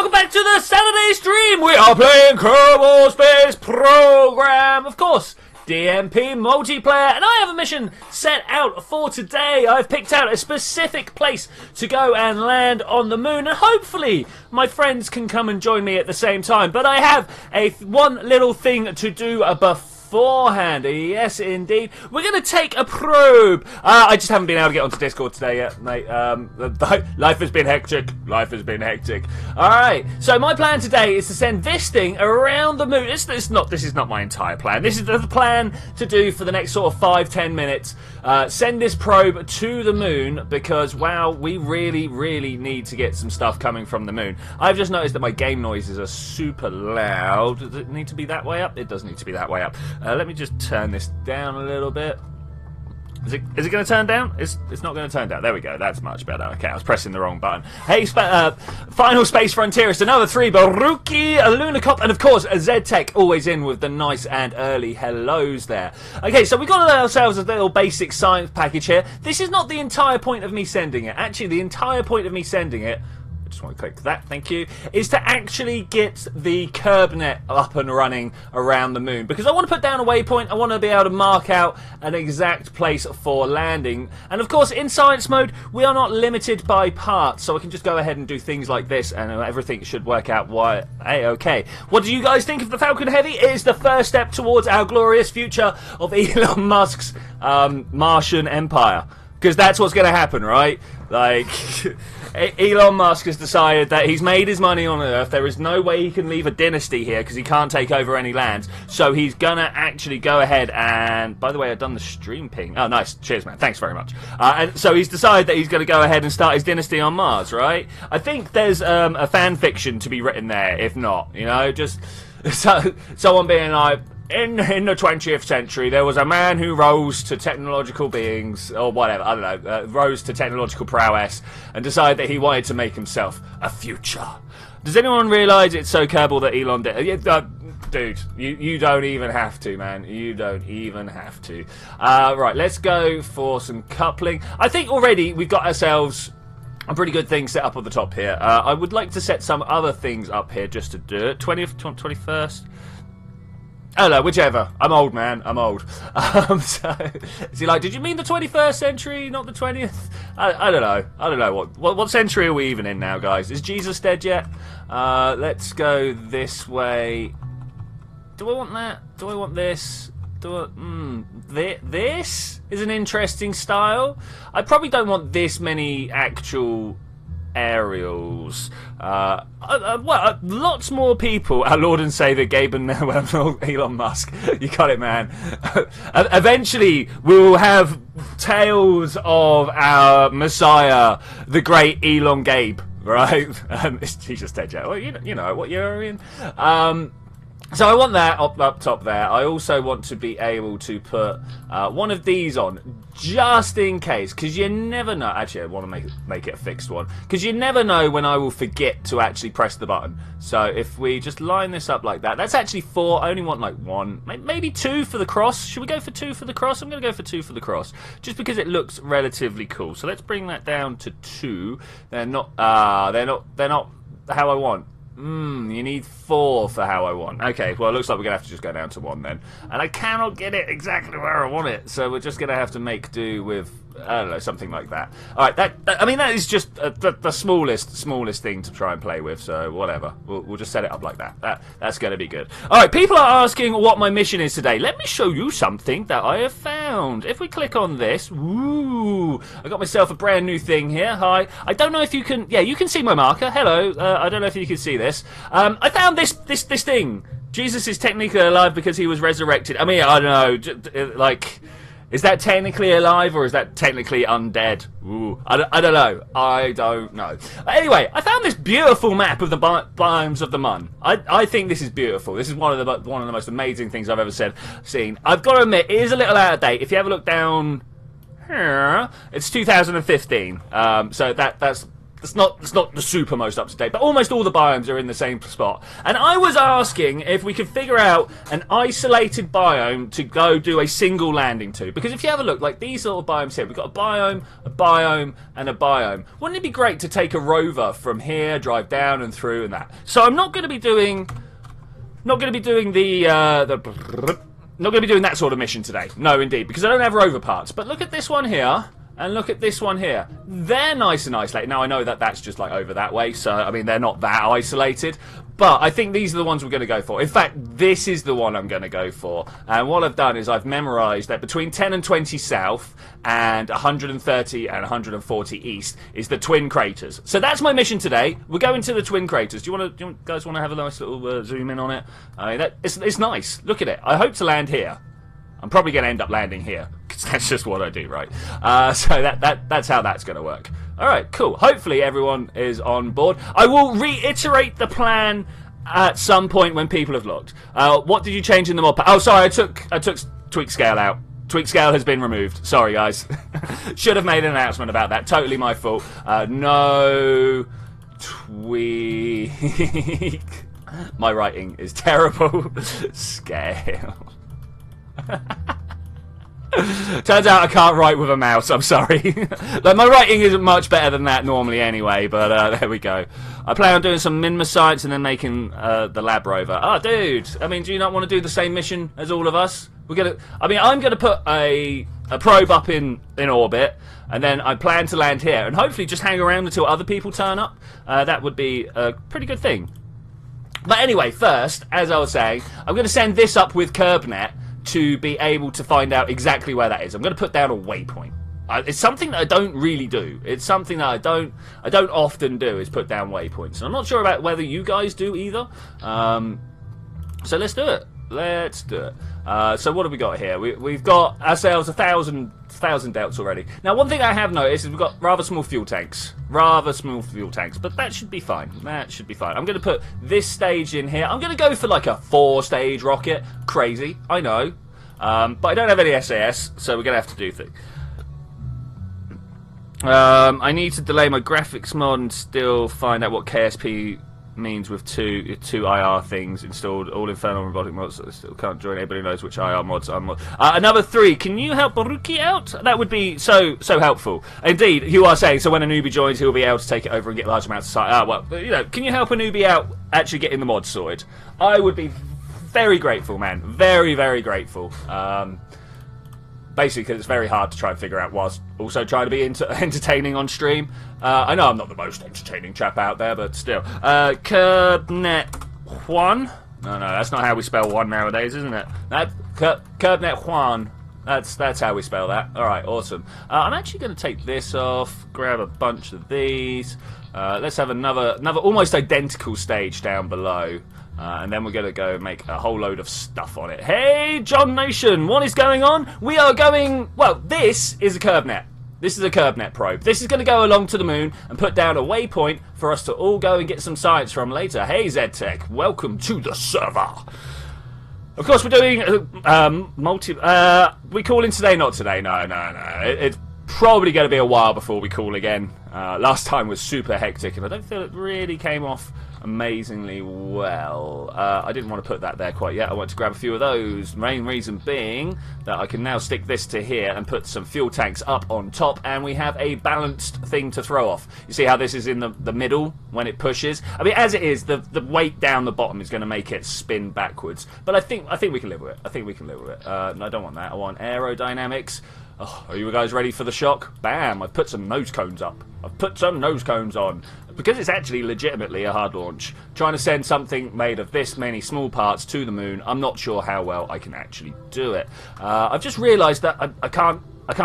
welcome back to the Saturday stream. We are playing Kerbal Space Program, of course, DMP multiplayer, and I have a mission set out for today. I've picked out a specific place to go and land on the moon, and hopefully my friends can come and join me at the same time. But I have one little thing to do beforehand. Yes, indeed. We're going to take a probe. I just haven't been able to get onto Discord today yet, mate. Life has been hectic. Life has been hectic. Alright, so my plan today is to send this thing around the moon. This is not my entire plan. This is the plan to do for the next sort of 5-10 minutes. Send this probe to the moon because, wow, we really need to get some stuff coming from the moon. I've just noticed that my game noises are super loud. Does it need to be that way up? It does need to be that way up. Let me just turn this down a little bit. Is it going to turn down? It's not going to turn down. There we go. That's much better. Okay, I was pressing the wrong button. Hey, Final Space Frontierist, another 3, Baruki, a Lunacop, and of course, a Z-Tech, always in with the nice and early hellos there. Okay, so we got ourselves a little basic science package here. This is not the entire point of me sending it. Actually, the entire point of me sending it, just want to click that, thank you, is to actually get the KerbNet up and running around the moon, because I want to put down a waypoint. I want to be able to mark out an exact place for landing, and of course in science mode we are not limited by parts, so I can just go ahead and do things like this and everything should work out okay. What do you guys think of the Falcon Heavy? It is the first step towards our glorious future of Elon Musk's Martian empire, because that's what's going to happen, right? Like, Elon Musk has decided that he's made his money on Earth. There is no way he can leave a dynasty here because he can't take over any lands. So he's going to actually go ahead and... By the way, I've done the stream ping. Oh, nice. Cheers, man. Thanks very much. And so he's decided that he's going to go ahead and start his dynasty on Mars, right? I think there's a fan fiction to be written there, if not. You know, just someone being like... In the 20th century, there was a man who rose to technological beings, or whatever, I don't know, rose to technological prowess, and decided that he wanted to make himself a future. Does anyone realise it's so Kerbal that Elon did? Dude, you don't even have to, man. You don't even have to. Right, let's go for some coupling. I think already we've got ourselves a pretty good thing set up on the top here. I would like to set some other things up here just to do it. 20th, 21st? I don't know, whichever. I'm old, man. I'm old. So, is he like, did you mean the 21st century, not the 20th? I don't know. I don't know. What century are we even in now, guys? Is Jesus dead yet? Let's go this way. Do I want that? Do I want this? This is an interesting style. I probably don't want this many actual aerials. Lots more people, our Lord and Saviour Gabe and Elon Musk. You got it, man. Eventually we will have tales of our Messiah, the great Elon Gabe, right? He's just dead yet. Well, you know what you're in. So I want that up top there. I also want to be able to put one of these on, just in case, because you never know. Actually, I want to make it a fixed one, because you never know when I will forget to actually press the button. So if we just line this up like that, that's actually 4. I only want like 1, maybe 2 for the cross. Should we go for 2 for the cross? I'm going to go for 2 for the cross, just because it looks relatively cool. So let's bring that down to 2. They're not how I want. You need 4 for how I want. Okay, well, it looks like we're going to have to just go down to 1 then. And I cannot get it exactly where I want it, so we're just going to have to make do with, I don't know, something like that. Alright, I mean, that is just the smallest thing to try and play with, so whatever. We'll just set it up like that. That's going to be good. Alright, people are asking what my mission is today. Let me show you something that I have found. If we click on this, woo, I got myself a brand new thing here. Hi. I don't know if you can, yeah, you can see my marker. Hello. I don't know if you can see this. I found this thing. Jesus is technically alive because he was resurrected. I mean, I don't know, like, is that technically alive or is that technically undead? Ooh, I don't know. I don't know. Anyway, I found this beautiful map of the biomes of the Mun. I think this is beautiful. This is one of the most amazing things I've ever seen. I've got to admit, it is a little out of date. If you have a look down here, it's 2015. So that's It's not the super most up to date, but almost all the biomes are in the same spot. And I was asking if we could figure out an isolated biome to go do a single landing to. Because if you have a look, like these little biomes here, we've got a biome, and a biome. Wouldn't it be great to take a rover from here, drive down and through and that? So I'm not going to be doing not going to be doing not going to be doing that sort of mission today. No, indeed, because I don't have rover parts. But look at this one here. And look at this one here. They're nice and isolated. Now, I know that that's just like over that way. So, I mean, they're not that isolated. But I think these are the ones we're going to go for. In fact, this is the one I'm going to go for. And what I've done is I've memorized that between 10 and 20 south and 130 and 140 east is the Twin Craters. So that's my mission today. We're going to the Twin Craters. Do you guys want to have a nice little zoom in on it? I mean, it's nice. Look at it. I hope to land here. I'm probably going to end up landing here, because that's just what I do, right? So that's how that's going to work. All right, cool. Hopefully everyone is on board. I will reiterate the plan at some point when people have looked. What did you change in the mod pack? Oh, sorry, I took tweak scale out. Tweak scale has been removed. Sorry, guys. Should have made an announcement about that. Totally my fault. No tweak. My writing is terrible. Scale. Turns out I can't write with a mouse. I'm sorry. Like, my writing isn't much better than that normally anyway, but there we go. I plan on doing some Minma sites and then making the lab rover. Oh, dude, I mean, do you not want to do the same mission as all of us? I'm gonna put a probe up in orbit, and then I plan to land here and hopefully just hang around until other people turn up. That would be a pretty good thing. But anyway, first, as I was saying, I'm going to send this up with KerbNet to be able to find out exactly where that is. I'm going to put down a waypoint. It's something that I don't really do. It's something that I don't often do, is put down waypoints. And I'm not sure about whether you guys do either. So let's do it. Let's do it. So what have we got here? We've got ourselves 1,000 delts already. Now, one thing I have noticed is we've got rather small fuel tanks. But that should be fine. That should be fine. I'm going to put this stage in here. I'm going to go for like a 4-stage rocket. Crazy, I know. But I don't have any SAS, so we're going to have to do things. I need to delay my graphics mod and still find out what KSP means with two IR things installed. All infernal robotic mods. I still can't join. Anybody knows which IR mods I'm on. Another 3. Can you help Baruki out? That would be so helpful. Indeed, you are saying, so when a newbie joins, he'll be able to take it over and get large amounts of site. Well, you know, can you help a newbie out actually getting the mods sorted? I would be very grateful, man. Very, very grateful. Basically, because it's very hard to try and figure out whilst also trying to be entertaining on stream. I know I'm not the most entertaining chap out there, but still. KerbNet Juan? No, that's not how we spell one nowadays, isn't it? KerbNet Juan. That's how we spell that. Alright, awesome. I'm actually going to take this off, grab a bunch of these. Let's have another almost identical stage down below. And then we're going to go make a whole load of stuff on it. Hey, John Nation, what is going on? We are going... Well, this is a KerbNet. This is a KerbNet probe. This is going to go along to the moon and put down a waypoint for us to all go and get some science from later. Hey, ZTech, welcome to the server. Of course, we're doing we call in today, not today. No. It's probably going to be a while before we call again. Last time was super hectic, and I don't feel it really came off amazingly well. I didn't want to put that there quite yet. I want to grab a few of those. Main reason being that I can now stick this to here and put some fuel tanks up on top, and we have a balanced thing to throw off. You see how this is in the middle when it pushes? I mean, as it is, the weight down the bottom is going to make it spin backwards. But I think we can live with it. I think we can live with it. No, I don't want that. I want aerodynamics. Oh, are you guys ready for the shock? Bam! I've put some nose cones up. I've put some nose cones on. Because it's actually legitimately a hard launch. Trying to send something made of this many small parts to the moon, I'm not sure how well I can actually do it. I've just realised that I can't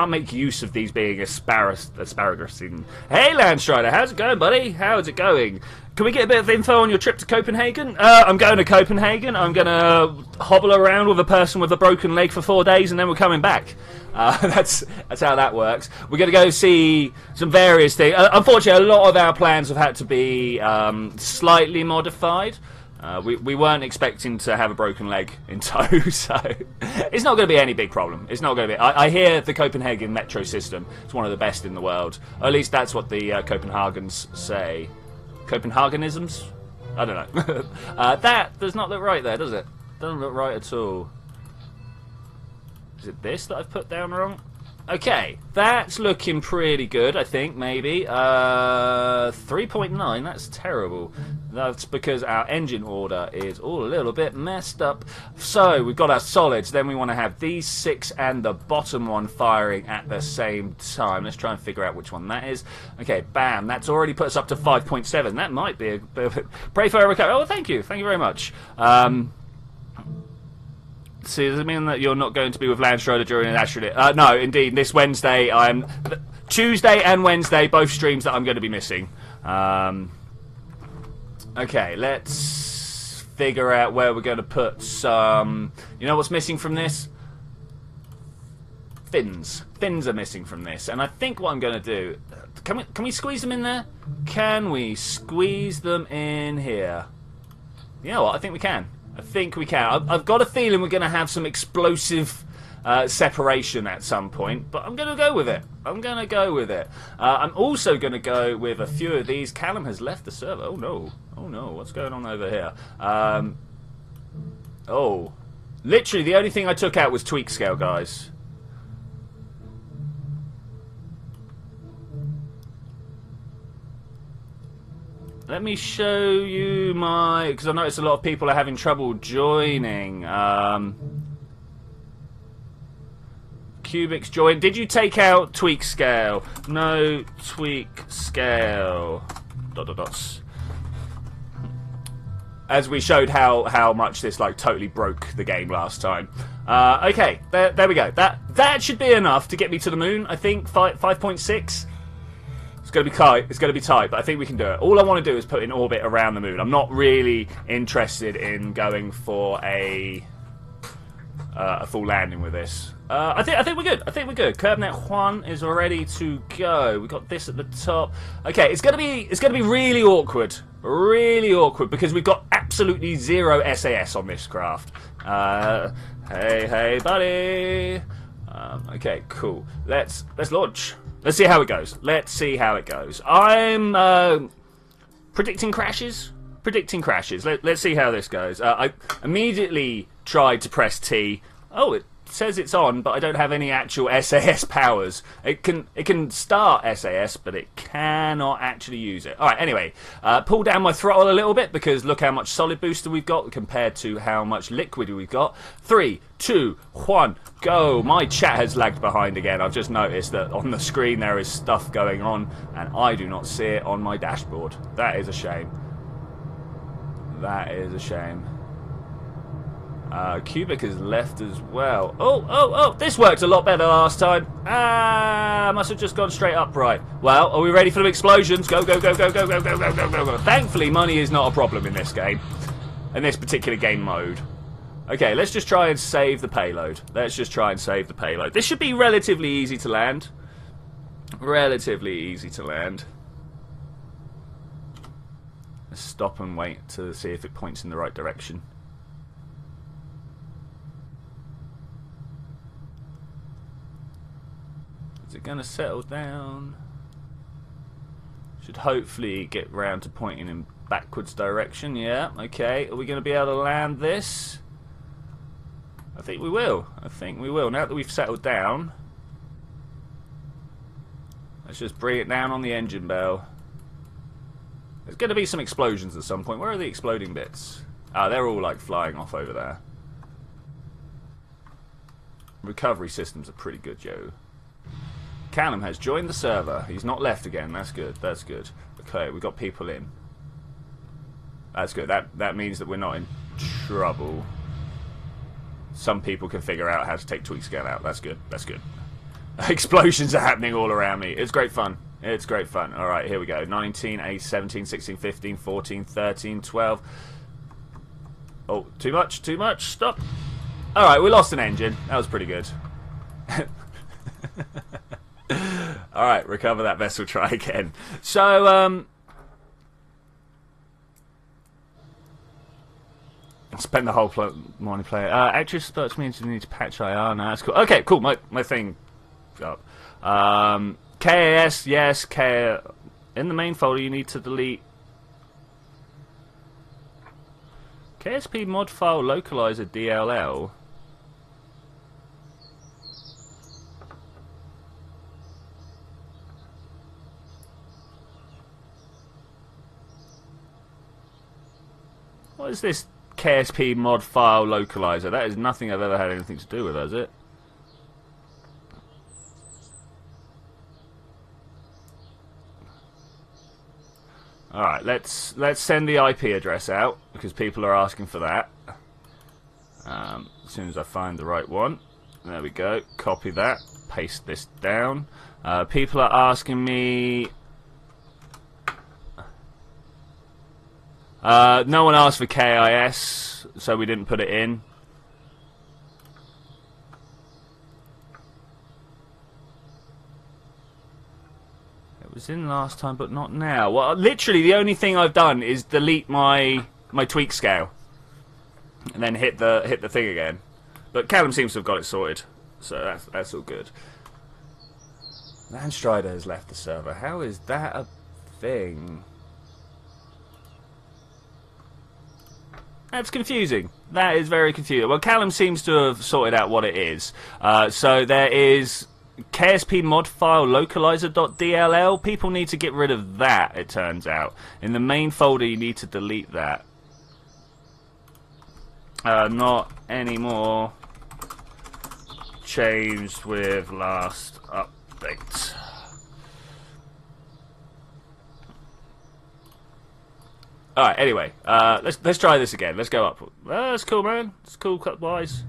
make use of these being asparagus-ing. Hey, Landstrider, how's it going, buddy? How's it going? Can we get a bit of info on your trip to Copenhagen? I'm going to Copenhagen. I'm going to hobble around with a person with a broken leg for 4 days, and then we're coming back. That's how that works. We're going to go see some various things. Unfortunately, a lot of our plans have had to be slightly modified. We weren't expecting to have a broken leg in tow, so it's not going to be any big problem. It's not going to be. I hear the Copenhagen metro system is one of the best in the world. Or at least that's what the Copenhagens say. Copenhagenisms? I don't know. That does not look right there, does it? Doesn't look right at all. Is it this that I've put down wrong? Okay, that's looking pretty good, I think, maybe. 3.9, that's terrible. That's because our engine order is all a little bit messed up. So, we've got our solids, then we want to have these 6 and the bottom one firing at the same time. Let's try and figure out which one that is. Okay, bam, that's already put us up to 5.7. That might be a bit of a... Pray for a recovery. Oh, thank you very much. See, does it mean that you're not going to be with Landschroeder during an astronaut? No, indeed. This Wednesday, Tuesday and Wednesday, both streams that I'm going to be missing. Okay, let's figure out where we're going to put some... You know what's missing from this? Fins. Fins are missing from this. And I think what I'm going to do... Can we squeeze them in there? Can we squeeze them in here? You know what? I think we can. I think we can. I've got a feeling we're going to have some explosive separation at some point, but I'm going to go with it. I'm going to go with it. I'm also going to go with a few of these. Callum has left the server. Oh no. Oh no. What's going on over here? Oh. Literally, the only thing I took out was tweak scale, guys. Let me show you my... Because I noticed a lot of people are having trouble joining. Cubics join. Did you take out tweak scale? No tweak scale. ... As we showed how much this like totally broke the game last time. Okay, there we go. That should be enough to get me to the moon. I think 5.6. It's going to be tight. It's going to be tight, but I think we can do it. All I want to do is put in orbit around the moon. I'm not really interested in going for a full landing with this. I think we're good. I think we're good. KerbNet 1 is ready to go. We got this at the top. Okay, it's going to be really awkward. Really awkward because we've got absolutely zero SAS on this craft. Hey, buddy. Okay, cool. Let's launch. Let's see how it goes. Let's see how it goes. I'm predicting crashes. Predicting crashes. Let's see how this goes. I immediately tried to press T. Oh, it says it's on, but I don't have any actual SAS powers. It can start SAS, but it cannot actually use it. All right. Anyway, pull down my throttle a little bit because look how much solid booster we've got compared to how much liquid we've got. 3, 2, 1, go. My chat has lagged behind again. I've just noticed that on the screen there is stuff going on, and I do not see it on my dashboard. That is a shame. That is a shame. Cubic has left as well. Oh, this worked a lot better last time. Must have just gone straight upright. Well, are we ready for the explosions? Go. Thankfully, money is not a problem in this game. In this particular game mode. Okay, let's just try and save the payload. Let's just try and save the payload. This should be relatively easy to land. Relatively easy to land. Let's stop and wait to see if it points in the right direction. Is it going to settle down? Should hopefully get round to pointing in backwards direction. Yeah, okay. Are we going to be able to land this? I think we will. I think we will. Now that we've settled down, let's just bring it down on the engine bell. There's going to be some explosions at some point. Where are the exploding bits? Ah, they're all like flying off over there. Recovery systems are pretty good, Joe. Callum has joined the server. He's not left again. That's good. That's good. Okay, we've got people in. That's good. That means that we're not in trouble. Some people can figure out how to take tweak scale out. That's good. That's good. Explosions are happening all around me. It's great fun. It's great fun. All right, here we go. 19, 18, 17, 16, 15, 14, 13, 12. Oh, too much. Too much. Stop. All right, we lost an engine. That was pretty good. Alright, recover that vessel, try again. So, Spend the whole morning playing. Actress spots me into the need to patch IR. No, that's cool. Okay, cool. My thing up. KAS, yes. In the main folder, you need to delete KSP mod file localizer DLL. What is this KSP mod file localizer? That is nothing I've ever had anything to do with, has it? Alright, let's send the IP address out, because people are asking for that. As soon as I find the right one. There we go. Copy that. Paste this down. People are asking me... no one asked for KIS, so we didn't put it in. It was in last time, but not now. Well, literally, the only thing I've done is delete my tweak scale, and then hit the thing again. But Callum seems to have got it sorted, so that's all good. Landstrider has left the server. How is that a thing? That's confusing. That is very confusing. Well, Callum seems to have sorted out what it is. So there is KSP mod file localizer.dll. People need to get rid of that, it turns out. In the main folder, you need to delete that. Not anymore. Changed with last update. Alright, anyway, let's try this again. Let's go up. That's cool, man. It's cool cut-wise.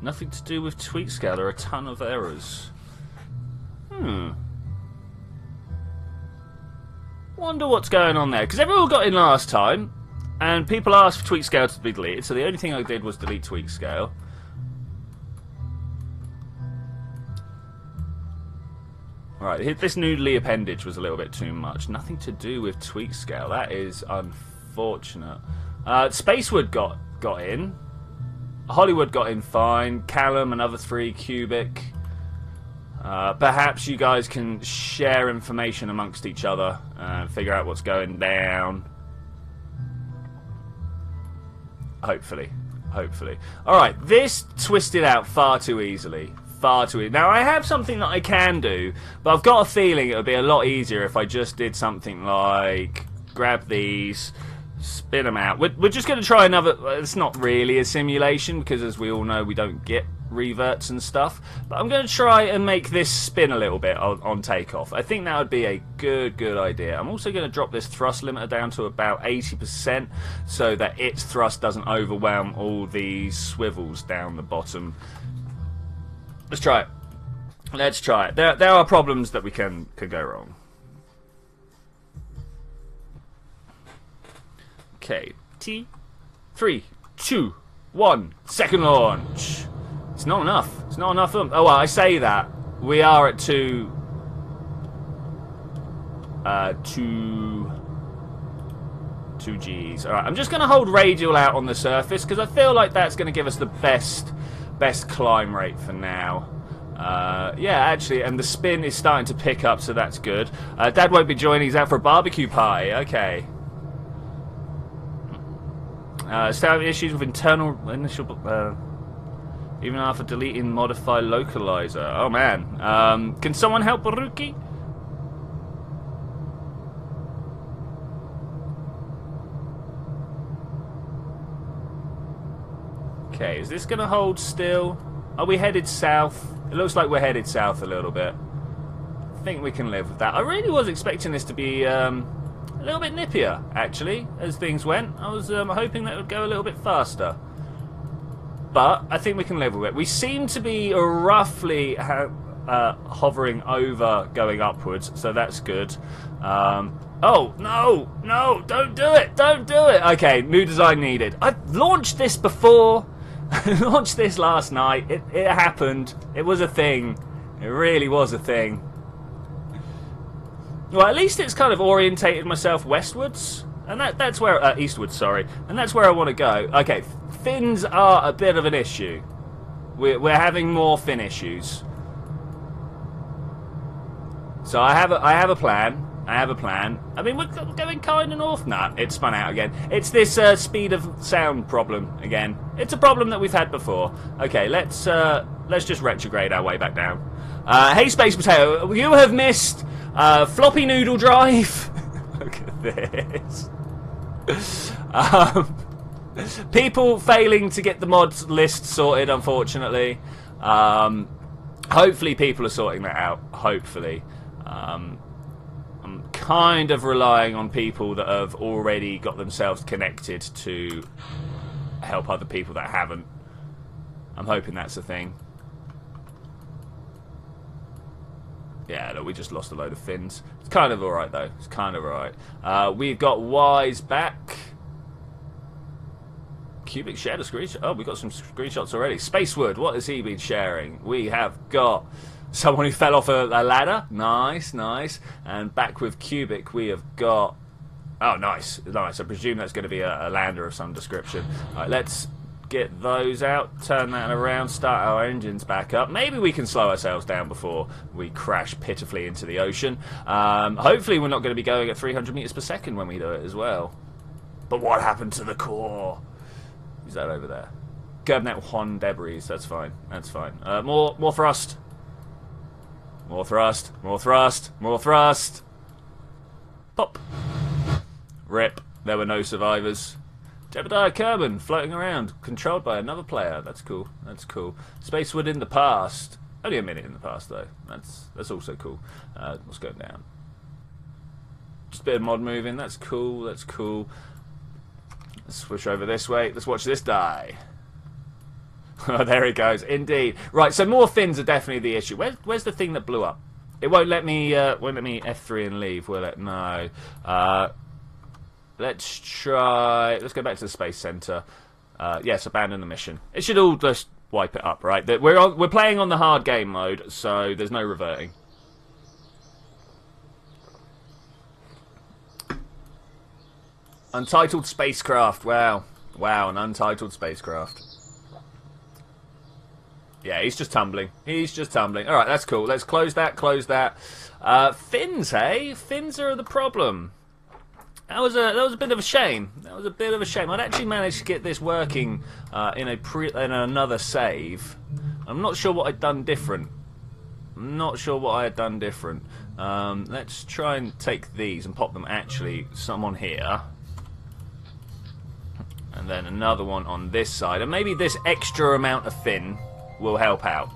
Nothing to do with tweak scale. There are a ton of errors. Wonder what's going on there. Because everyone got in last time, and people asked for tweak scale to be deleted, so the only thing I did was delete tweak scale. Right, this noodly appendage was a little bit too much. Nothing to do with tweak scale. That is unfortunate. Spacewood got in. Hollywood got in fine. Callum, another 3. Cubic. Perhaps you guys can share information amongst each other and figure out what's going down. Hopefully. Alright, this twisted out far too easily. Now, I have something that I can do, but I've got a feeling it would be a lot easier if I just did something like grab these, spin them out. We're just going to try another... It's not really a simulation, because as we all know, we don't get reverts and stuff. But I'm going to try and make this spin a little bit on takeoff. I think that would be a good idea. I'm also going to drop this thrust limiter down to about 80%, so that its thrust doesn't overwhelm all these swivels down the bottom. Let's try it. Let's try it. There are problems that could go wrong. Okay. T. 3, 2, 1. Second launch. It's not enough. It's not enough. Oh well, I say that. We are at 2 Gs. Alright, I'm just going to hold radial out on the surface, because I feel like that's going to give us the best climb rate for now. Yeah, actually, and the spin is starting to pick up, so that's good. Dad won't be joining. He's out for a barbecue party. Okay. Still having issues with initial even after deleting modify localizer. Oh man. Can someone help Baruki? Okay, is this going to hold still? Are we headed south? It looks like we're headed south a little bit. I think we can live with that. I really was expecting this to be a little bit nippier, actually, as things went. I was hoping that it would go a little bit faster. But I think we can live with it. We seem to be roughly hovering over going upwards, so that's good. Oh, no, don't do it, Okay, new design needed. I've launched this before. Launched this last night. It happened. It was a thing. It really was a thing. Well, at least it's kind of orientated myself westwards. And that's where... eastward, sorry. And that's where I want to go. Okay, fins are a bit of an issue. We're having more fin issues. So I have a plan. I mean, we're going kind of north. Nah, it spun out again. It's this speed of sound problem again. It's a problem that we've had before. Okay, let's just retrograde our way back down. Hey, Space Potato, you have missed floppy noodle drive. Look at this. People failing to get the mods list sorted, unfortunately. Hopefully people are sorting that out. Hopefully. I'm kind of relying on people that have already got themselves connected to help other people that haven't. I'm hoping that's a thing. Yeah, look, we just lost a load of fins. It's kind of alright, though. It's kind of alright. We've got Wise back. Cubic shared a screenshot. Oh, we've got some screenshots already. Spacewood, what has he been sharing? We have got someone who fell off a ladder. Nice, nice. And back with Cubic, we have got... Oh, nice, nice. I presume that's going to be a lander of some description. All right, let's get those out, turn that around, start our engines back up. Maybe we can slow ourselves down before we crash pitifully into the ocean. Hopefully we're not going to be going at 300 meters per second when we do it as well. But what happened to the core? Is that over there? KerbNet 1 debris. That's fine. That's fine. More thrust. More thrust. More thrust. More thrust. Pop. Rip. There were no survivors. Jebediah Kerban floating around, controlled by another player. That's cool. That's cool. Spacewood in the past. Only a minute in the past though. That's also cool. What's going down? Just a bit of mod moving. That's cool. That's cool. Let's switch over this way. Let's watch this die. Oh, there it goes. Indeed. Right. So more fins are definitely the issue. Where's the thing that blew up? It won't let me F3 and leave, will it? No. Let's try... Let's go back to the Space Center. Yes, abandon the mission. It should all just wipe it up, right? We're playing on the hard game mode, so there's no reverting. Untitled spacecraft. Wow. Wow, an untitled spacecraft. Yeah, he's just tumbling. He's just tumbling. Alright, that's cool. Let's close that, close that. Fins, hey? Fins are the problem. That was a bit of a shame. That was a bit of a shame. I'd actually managed to get this working in another save. I'm not sure what I'd done different. I'm not sure what I had done different. Let's try and take these and pop them actually some on here. And then another one on this side. And maybe this extra amount of fin will help out.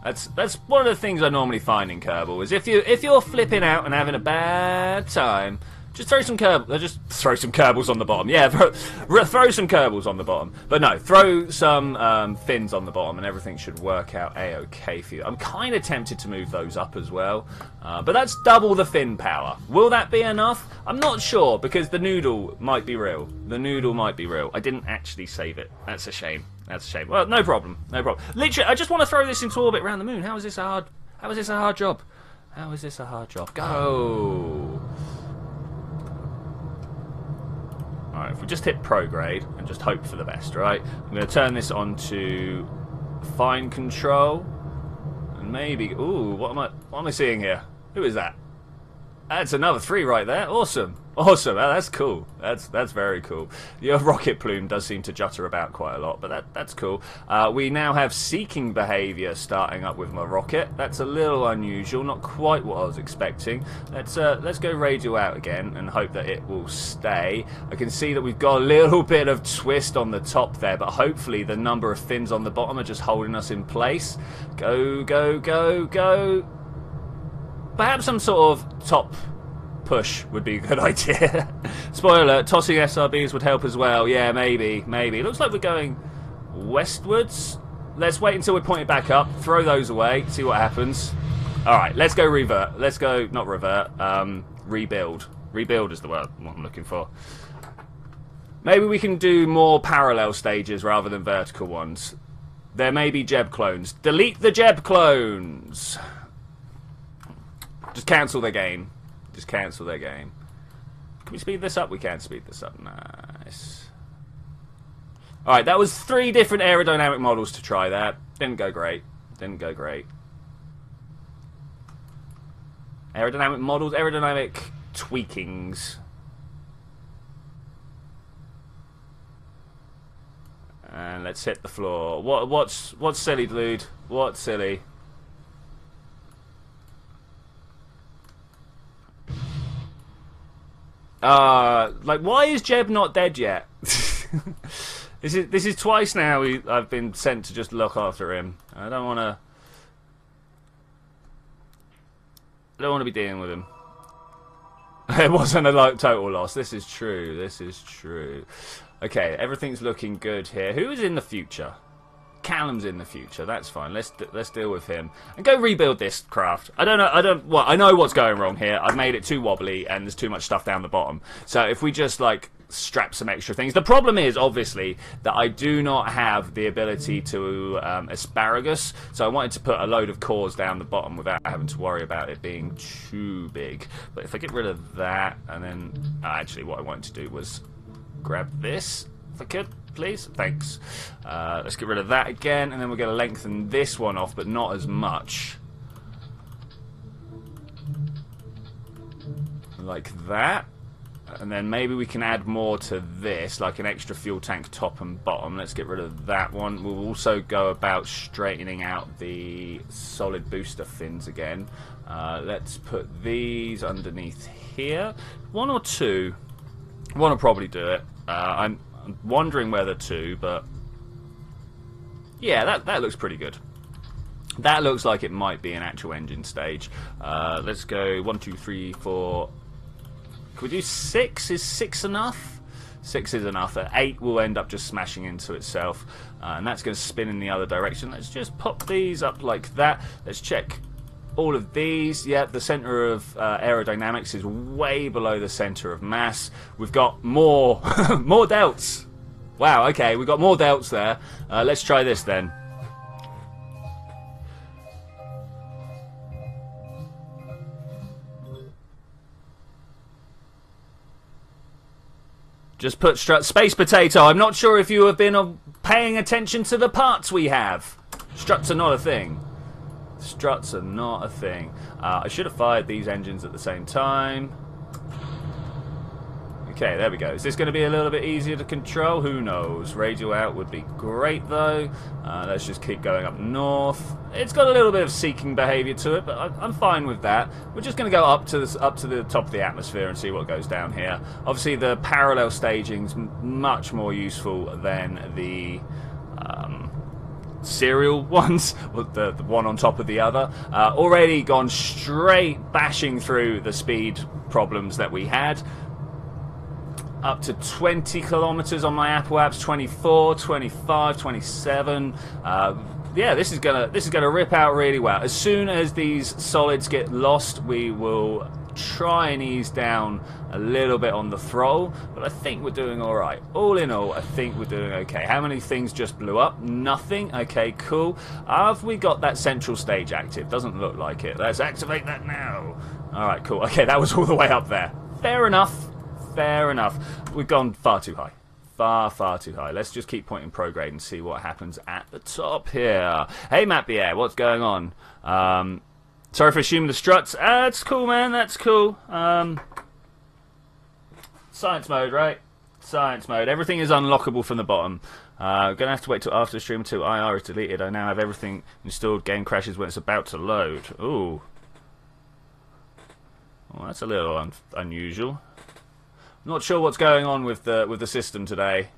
That's one of the things I normally find in Kerbal is if you're flipping out and having a bad time, just throw some Kerbals on the bottom. Yeah, throw some Kerbals on the bottom. But no, throw some fins on the bottom and everything should work out a-okay for you. I'm kind of tempted to move those up as well. But that's double the fin power. Will that be enough? I'm not sure because the noodle might be real. The noodle might be real. I didn't actually save it. That's a shame. That's a shame. Well, no problem. No problem. Literally, I just want to throw this into orbit around the moon. How is this a hard job? How is this a hard job? Go! Alright, if we just hit prograde and just hope for the best, right? I'm going to turn this on to fine control. And maybe... Ooh, what am I seeing here? Who is that? That's another 3 right there. Awesome. Awesome. That's cool. That's very cool. Your rocket plume does seem to jutter about quite a lot, but that's cool. We now have seeking behavior starting up with my rocket. That's a little unusual, not quite what I was expecting. Let's go radio out again and hope that it will stay. I can see that we've got a little bit of twist on the top there, but hopefully the number of fins on the bottom are just holding us in place. Go, go, go, go. Perhaps some sort of top push would be a good idea. Spoiler alert, tossing SRBs would help as well. Yeah, maybe. It looks like we're going westwards. Let's wait until we're pointed back up. Throw those away. See what happens. Alright, let's go revert. Let's go, not revert, rebuild. Rebuild is the word what I'm looking for. Maybe we can do more parallel stages rather than vertical ones. There may be Jeb clones. Delete the Jeb clones! Just cancel their game. Just cancel their game. Can we speed this up? We can speed this up. Nice. Alright, that was 3 different aerodynamic models to try that. Didn't go great. Didn't go great. Aerodynamic models, aerodynamic tweakings. And let's hit the floor. What's silly, dude? What's silly? Like, why is Jeb not dead yet? This is twice now I've been sent to just look after him. I don't want to be dealing with him. It wasn't a total loss. This is true. This is true. Okay, everything's looking good here. Who is in the future? Callum's in the future. That's fine. Let's deal with him and go rebuild this craft. I don't know. Well, I know what's going wrong here. I've made it too wobbly and there's too much stuff down the bottom. So if we just like strap some extra things. The problem is obviously that I do not have the ability to asparagus. So I wanted to put a load of cores down the bottom without having to worry about it being too big. But if I get rid of that and then actually what I wanted to do was grab this, if I could, please. Thanks. Let's get rid of that again, and then we're going to lengthen this one off, but not as much. Like that. And then maybe we can add more to this, like an extra fuel tank top and bottom. Let's get rid of that one. We'll also go about straightening out the solid booster fins again. Let's put these underneath here. 1 or 2. 1 will probably do it. I'm wondering whether 2, but yeah, that looks pretty good. That looks like it might be an actual engine stage. Let's go 1, 2, 3, 4. Can we do 6? Is 6 enough? 6 is enough. 8 will end up just smashing into itself, and that's going to spin in the other direction. Let's just pop these up like that. Let's check all of these. Yeah, the center of aerodynamics is way below the center of mass. We've got more more delts. Wow, okay, we've got more delts there. Let's try this then. Just put strut space potato. I'm not sure if you have been paying attention to the parts we have. Struts are not a thing. Struts are not a thing. I should have fired these engines at the same time. Okay, there we go. Is this going to be a little bit easier to control? Who knows? Radio out would be great, though. Let's just keep going up north. It's got a little bit of seeking behavior to it, but I'm fine with that. We're just going to go up to the top of the atmosphere and see what goes down here. Obviously, the parallel staging's much more useful than the serial ones, the one on top of the other. Already gone straight bashing through the speed problems that we had. Up to 20 kilometers on my Apple apps, 24, 25, 27. Yeah, this is gonna rip out really well. As soon as these solids get lost, we will try and ease down a little bit on the throttle, but I think we're doing all right. All in all, I think we're doing okay. How many things just blew up? Nothing. Okay, cool. Have we got that central stage active? Doesn't look like it. Let's activate that now. All right, cool. Okay, that was all the way up there. Fair enough. Fair enough. We've gone far too high. Far too high. Let's just keep pointing prograde and see what happens at the top here. Hey, Matt Bier, what's going on? Sorry for assuming the struts. That's cool, man. That's cool. Science mode, right? Science mode. Everything is unlockable from the bottom. Gonna have to wait till after the stream until IR is deleted. I now have everything installed. Game crashes when it's about to load. Ooh. Well, that's a little unusual. Not sure what's going on with the system today.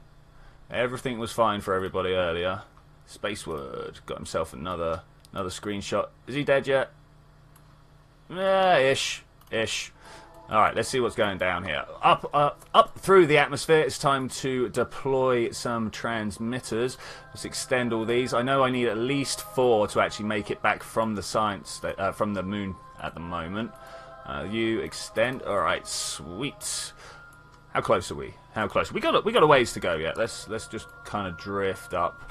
Everything was fine for everybody earlier. Spaceward got himself another screenshot. Is he dead yet? Yeah, ish. All right, let's see what's going down here. Up through the atmosphere. It's time to deploy some transmitters. Let's extend all these. I know I need at least 4 to actually make it back from the from the moon at the moment. You extend. All right, sweet. How close are we? How close? We got a ways to go yet. Let's just kind of drift up.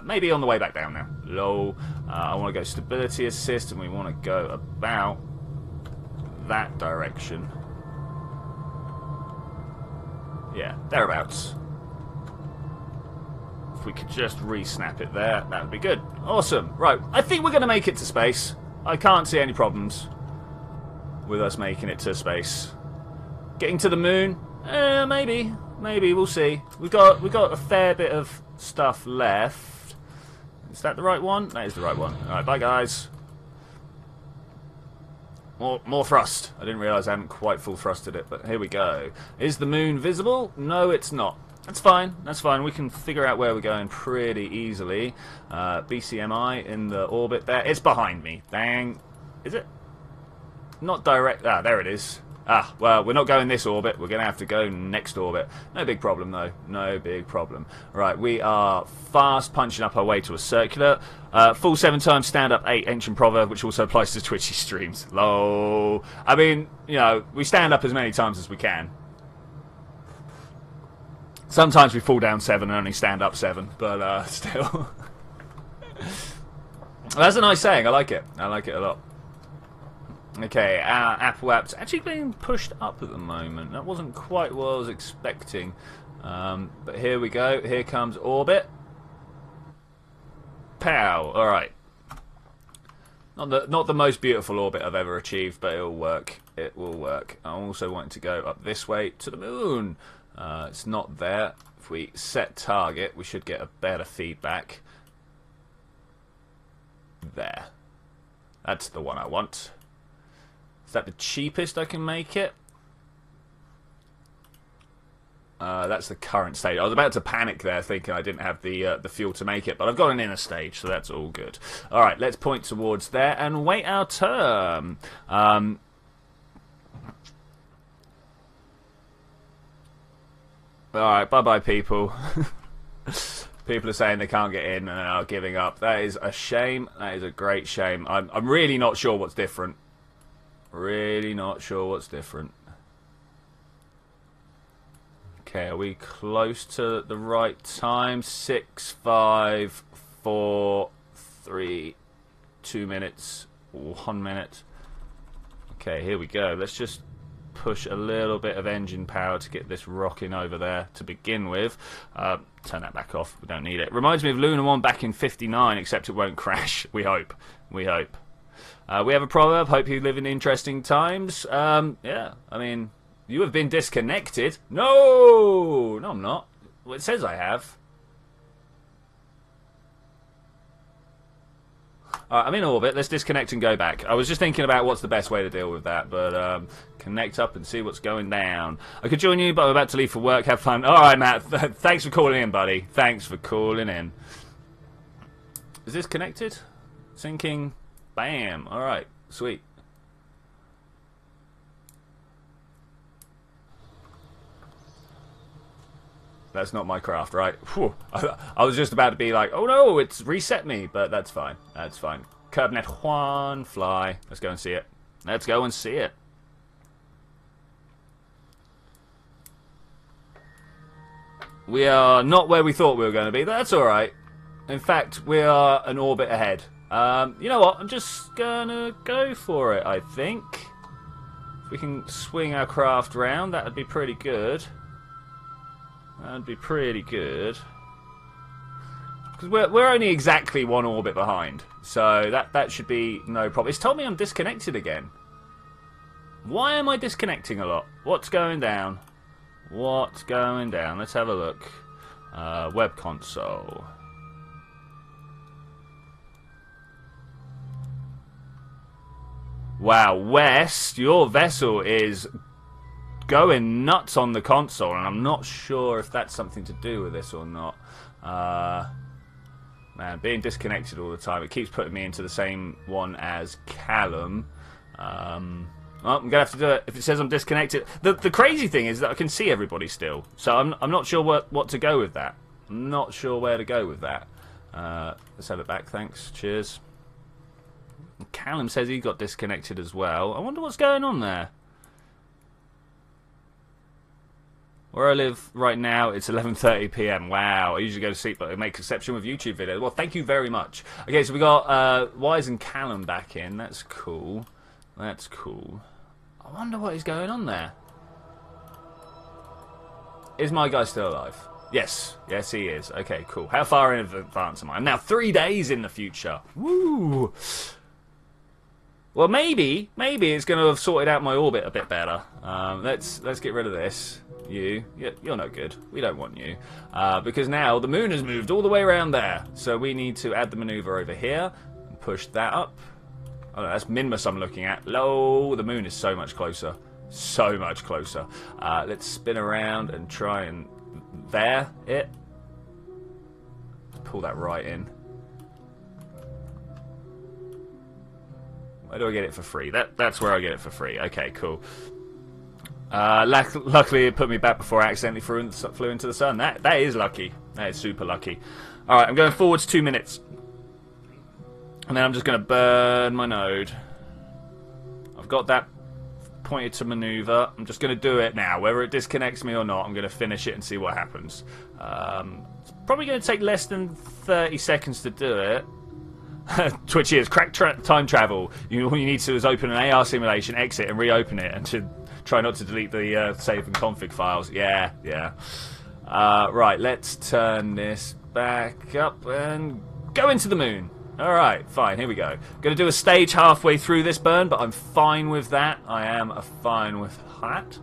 Maybe on the way back down now. Low. I want to go stability assist, and we want to go about that direction. Yeah, thereabouts. If we could just re-snap it there, that would be good. Awesome. Right, I think we're going to make it to space. I can't see any problems with us making it to space. Getting to the moon? Maybe. Maybe, we'll see. We've got a fair bit of stuff left. Is that the right one? That is the right one. Alright, bye guys. More thrust. I didn't realise I hadn't quite full thrusted it, but here we go. Is the moon visible? No, it's not. That's fine. That's fine. We can figure out where we're going pretty easily. BCMI in the orbit there. It's behind me. Dang. Is it? Not direct. Ah, there it is. Ah, well, we're not going this orbit. We're going to have to go next orbit. No big problem, though. No big problem. Right, we are fast punching up our way to a circular. Full 7 times, stand up 8, ancient proverb, which also applies to Twitchi Streams. Lol. I mean, you know, we stand up as many times as we can. Sometimes we fall down 7 and only stand up 7, but still. That's a nice saying. I like it. I like it a lot. Okay, our Apple app's actually being pushed up at the moment. That wasn't quite what I was expecting. But here we go. Here comes orbit. Pow! Alright. Not the most beautiful orbit I've ever achieved, but it'll work. It will work. I'm also wanting to go up this way to the moon. It's not there. If we set target, we should get a better feedback. There. That's the one I want. Is that the cheapest I can make it? That's the current stage. I was about to panic there, thinking I didn't have the fuel to make it, but I've got an inner stage, so that's all good. All right, let's point towards there and wait our turn. All right, bye-bye, people. People are saying they can't get in and are giving up. That is a shame. That is a great shame. I'm really not sure what's different. Really not sure what's different. Okay, are we close to the right time? 6, 5, 4, 3, 2 minutes, 1 minute. Okay, here we go. Let's just push a little bit of engine power to get this rocking over there to begin with. Turn that back off. We don't need it. Reminds me of Luna 1 back in 59, except it won't crash. We hope. We hope. We have a proverb. Hope you live in interesting times. Yeah, I mean, you have been disconnected. No! No, I'm not. Well, it says I have. Alright, I'm in orbit. Let's disconnect and go back. I was just thinking about what's the best way to deal with that, but connect up and see what's going down. I could join you, but I'm about to leave for work. Have fun. Alright, Matt. Thanks for calling in, buddy. Thanks for calling in. Is this connected? Syncing. Bam. Alright. Sweet. That's not my craft, right? Whew. I was just about to be like, oh no, it's reset me, but that's fine. That's fine. KerbNet Juan, fly. Let's go and see it. Let's go and see it. We are not where we thought we were going to be, but that's alright. In fact, we are an orbit ahead. You know what? I'm just gonna go for it, I think. If we can swing our craft round, that would be pretty good. That'd be pretty good. Because we're only exactly 1 orbit behind. So that should be no problem. It's told me I'm disconnected again. Why am I disconnecting a lot? What's going down? What's going down? Let's have a look. Web console. Wow, West, your vessel is going nuts on the console, and I'm not sure if that's something to do with this or not. Man, being disconnected all the time, it keeps putting me into the same one as Callum. Well, I'm going to have to do it if it says I'm disconnected. The crazy thing is that I can see everybody still, so I'm not sure what to go with that. I'm not sure where to go with that. Let's have it back, thanks. Cheers. Callum says he got disconnected as well. I wonder what's going on there. Where I live right now, it's 11:30 PM. Wow, I usually go to sleep, but I make exception with YouTube videos. Well, thank you very much. Okay, so we got Wise and Callum back in. That's cool. That's cool. I wonder what is going on there. Is my guy still alive? Yes. Yes, he is. Okay, cool. How far in advance am I? I'm now 3 days in the future. Woo! Well, maybe it's going to have sorted out my orbit a bit better. Let's get rid of this. You're no good. We don't want you. Because now the moon has moved all the way around there. So we need to add the maneuver over here. And push that up. Oh, no, that's Minmus I'm looking at. Low. The moon is so much closer. So much closer. Let's spin around and try and... There. It. Let's pull that right in. Where do I get it for free? That's where I get it for free. Okay, cool. Luckily, it put me back before I accidentally flew into the sun. That is lucky. That is super lucky. Alright, I'm going forwards 2 minutes. And then I'm just going to burn my node. I've got that pointed to maneuver. I'm just going to do it now. Whether it disconnects me or not, I'm going to finish it and see what happens. It's probably going to take less than 30 seconds to do it. Twitchi is crack time travel. All you need to do is open an AR simulation, exit, and reopen it, and to try not to delete the save and config files. Yeah. Right, let's turn this back up and go into the moon. Alright, fine, here we go. Gonna do a stage halfway through this burn, but I'm fine with that. I am fine with that.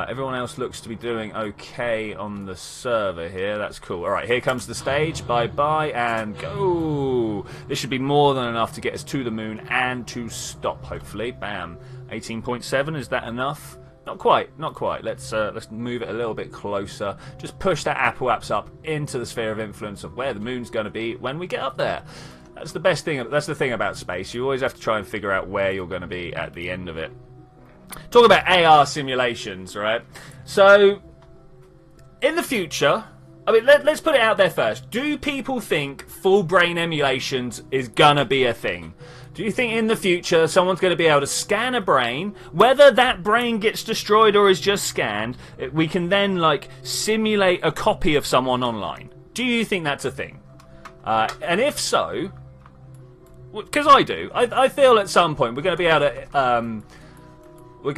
Everyone else looks to be doing okay on the server here. That's cool. Alright, here comes the stage. Bye-bye, and go! This should be more than enough to get us to the moon and to stop, hopefully. Bam. 18.7, is that enough? Not quite, not quite. Let's move it a little bit closer. Just push that Apple Apps up into the sphere of influence of where the moon's going to be when we get up there. That's the best thing. That's the thing about space. You always have to try and figure out where you're going to be at the end of it. Talk about AR simulations, right? So, in the future, I mean, let's put it out there first. Do people think full brain emulations is gonna be a thing? Do you think in the future someone's going to be able to scan a brain, whether that brain gets destroyed or is just scanned, we can then, like, simulate a copy of someone online? Do you think that's a thing? And if so, because I do, I feel at some point we're going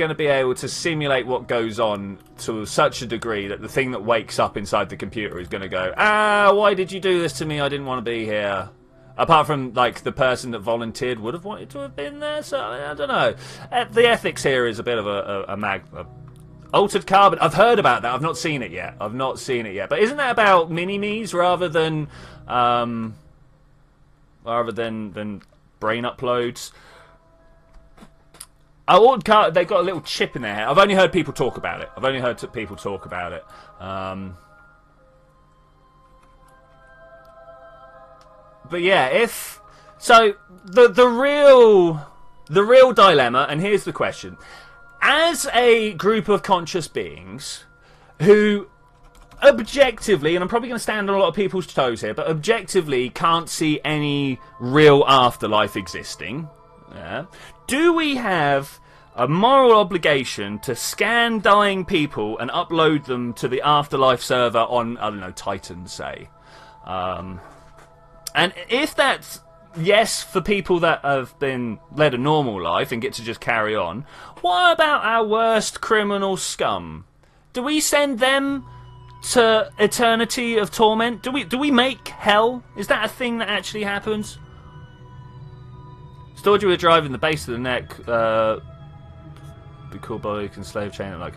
to be able to simulate what goes on to such a degree that the thing that wakes up inside the computer is going to go, why did you do this to me? I didn't want to be here. Apart from, like, the person that volunteered would have wanted to have been there, so I don't know. The ethics here is a bit of a altered carbon. I've heard about that. I've not seen it yet. But isn't that about mini-me's rather than brain uploads? They've got a little chip in their head. I've only heard people talk about it. But yeah, the real dilemma, and here's the question: as a group of conscious beings who objectively, and I'm probably going to stand on a lot of people's toes here, but objectively can't see any real afterlife existing, do we have a moral obligation to scan dying people and upload them to the afterlife server on, I don't know, Titan, say? And if that's yes for people that have been led a normal life and get to just carry on, what about our worst criminal scum? Do we send them to eternity of torment? Do we make hell? Is that a thing that actually happens? Stored you with a drive in the base of the neck. Be cool body can slave chain it like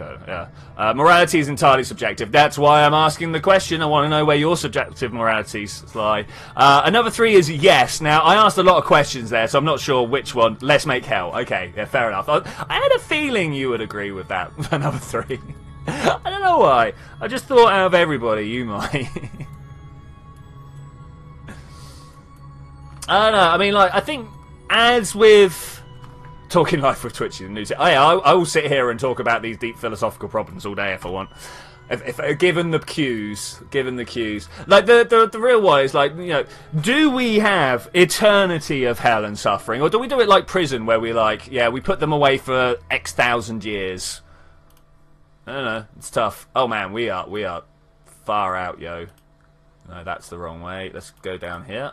morality is entirely subjective. That's why I'm asking the question. I want to know where your subjective moralities lie. Another 3 is yes. Now I asked a lot of questions there, so I'm not sure which one. Let's make hell. Okay, yeah, fair enough. I had a feeling you would agree with that. Another 3. I don't know why. I just thought out of everybody you might. I don't know. I mean, like, I think as with Talking Life with Twitchi, the news. I will sit here and talk about these deep philosophical problems all day if I want. If given the cues, like the real one is, like, you know, do we have eternity of hell and suffering, or do we do it like prison, where we, like, we put them away for X thousand years? I don't know. It's tough. Oh man, we are far out, yo. No, that's the wrong way. Let's go down here.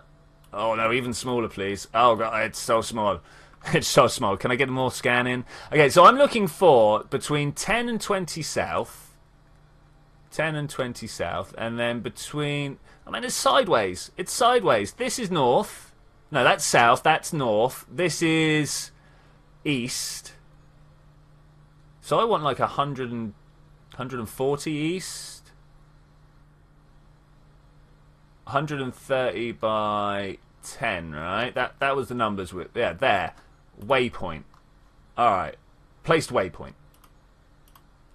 Oh no, even smaller, please. Oh god, it's so small. It's so small. Can I get more scanning? Okay, so I'm looking for between 10 and 20 south. 10 and 20 south, and then between... I mean, it's sideways. It's sideways. This is north. No, that's south. That's north. This is east. So I want like 140 east. 130 by 10, right? That was the numbers with... Yeah, there. Waypoint. Alright. Placed waypoint.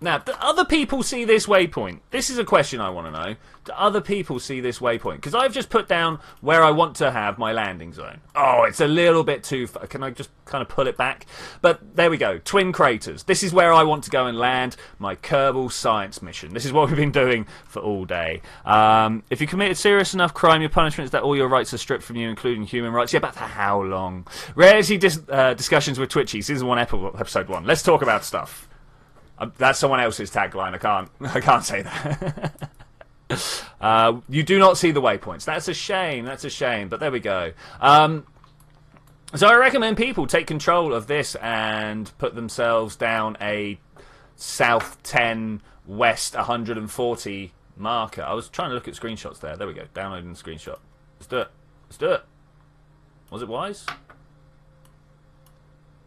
Now, do other people see this waypoint? This is a question I want to know. Do other people see this waypoint? Because I've just put down where I want to have my landing zone. Oh, it's a little bit too far. Can I just kind of pull it back? But there we go. Twin craters. This is where I want to go and land my Kerbal science mission. This is what we've been doing for all day. If you committed serious enough crime, your punishment is that all your rights are stripped from you, including human rights. Yeah, but for how long? Rarity discussions with Twitchi. Season 1, episode 1. Let's talk about stuff. That's someone else's tagline. I can't say that. You do not see the waypoints. That's a shame. That's a shame. But there we go. So I recommend people take control of this and put themselves down a south 10, west 140 marker. I was trying to look at screenshots there. There we go. Downloading the screenshot. Let's do it. Let's do it. Was it wise?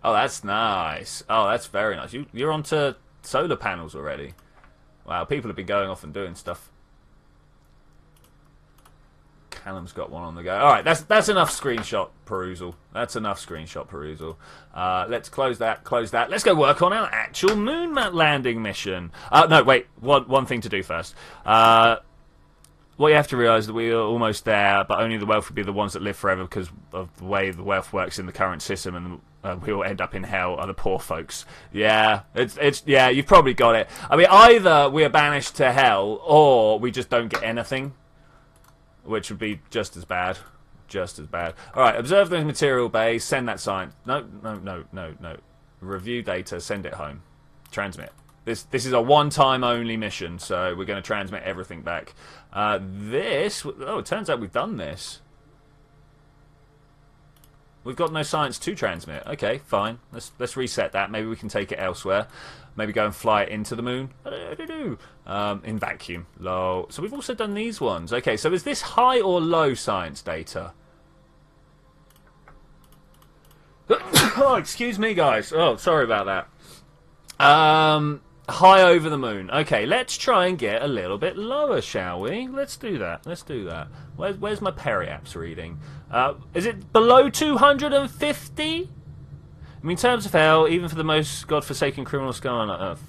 Oh, that's nice. Oh, that's very nice. You're onto solar panels already. Wow, people have been going off and doing stuff. Callum's got one on the go. Alright, that's enough screenshot perusal. That's enough screenshot perusal. Let's close that, close that. Let's go work on our actual moon landing mission. No, wait, one thing to do first. What you have to realise is that we are almost there, but only the wealth will be the ones that live forever because of the way the wealth works in the current system, and we will end up in hell are the poor folks. Yeah, yeah, you've probably got it. I mean, either we are banished to hell, or we just don't get anything, which would be just as bad. Just as bad. Alright, observe the material base, send that science. No. Review data, send it home. Transmit. This is a one-time only mission, so we're going to transmit everything back. Oh, it turns out we've done this. We've got no science to transmit. Okay, fine. Let's reset that. Maybe we can take it elsewhere. Maybe go and fly it into the moon. In vacuum. Low. So we've also done these ones. Okay, so is this high or low science data? Oh, excuse me, guys. Oh, sorry about that. High over the moon. Okay, let's try and get a little bit lower, shall we? Let's do that. Let's do that. Where's my periaps reading? Is it below 250? I mean, in terms of hell, even for the most godforsaken criminal scum on Earth.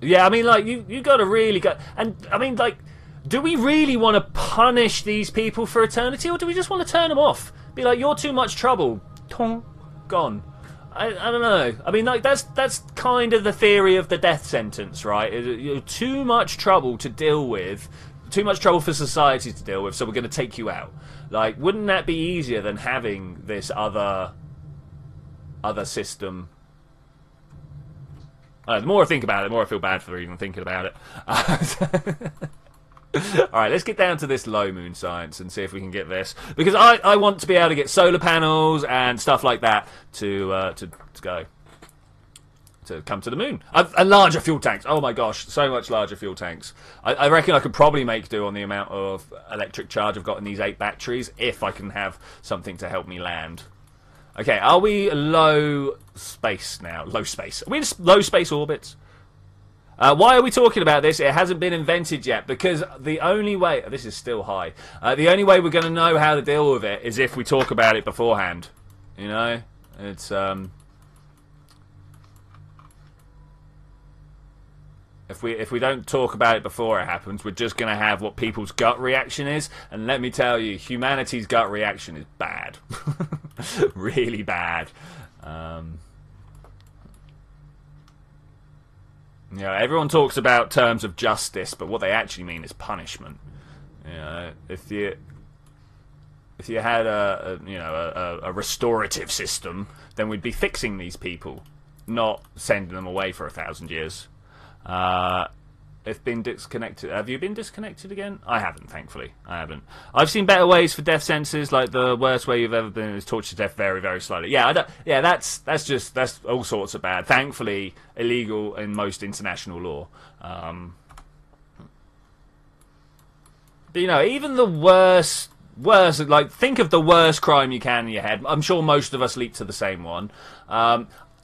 Yeah, I mean, like, you got to really go... And, I mean, like, do we really want to punish these people for eternity, or do we just want to turn them off? Be like, you're too much trouble. Tong. Gone. I don't know. I mean, like, that's kind of the theory of the death sentence, right? You're too much trouble to deal with, too much trouble for society to deal with, so we're going to take you out. Like, wouldn't that be easier than having this other system? The more I think about it, the more I feel bad for even thinking about it. Alright, let's get down to this low moon science and see if we can get this. Because I want to be able to get solar panels and stuff like that to come to the moon. And larger fuel tanks. Oh my gosh, so much larger fuel tanks. I reckon I could probably make do on the amount of electric charge I've got in these 8 batteries if I can have something to help me land. Okay, are we low space now? Low space. Are we in low space orbits? Why are we talking about this? It hasn't been invented yet, because the only way... This is still high. The only way we're going to know how to deal with it is if we talk about it beforehand. You know? It's... If we don't talk about it before it happens, we're just going to have what people's gut reaction is. And let me tell you, humanity's gut reaction is bad. Really bad. You know, everyone talks about terms of justice, but what they actually mean is punishment. You know, if you had a restorative system, then we'd be fixing these people, not sending them away for 1,000 years. It's been disconnected. Have you been disconnected again? I haven't, thankfully. I haven't. I've seen better ways for death sentences. Like the worst way you've ever been is torture to death very, very slowly. Yeah, I don't, yeah, that's all sorts of bad. Thankfully, illegal in most international law. But, you know, even the worst, like, think of the worst crime you can in your head. I'm sure most of us leap to the same one.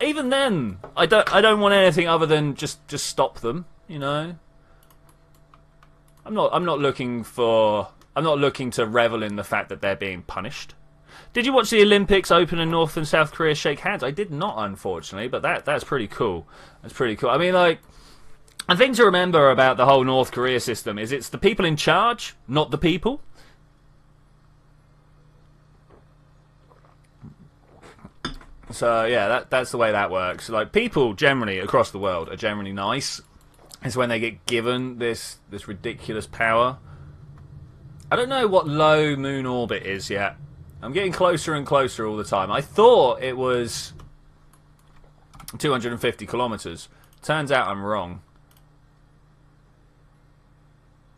Even then, I don't want anything other than just stop them. You know, I'm not looking to revel in the fact that they're being punished. Did you watch the Olympics open and North and South Korea shake hands? I did not, unfortunately, but that's pretty cool. That's pretty cool. I mean, like, the thing to remember about the whole North Korea system is it's the people in charge, not the people. So yeah, that's the way that works. Like, people generally across the world are generally nice. It's when they get given this ridiculous power. I don't know what low moon orbit is yet. I'm getting closer and closer all the time. I thought it was 250 kilometers. Turns out I'm wrong.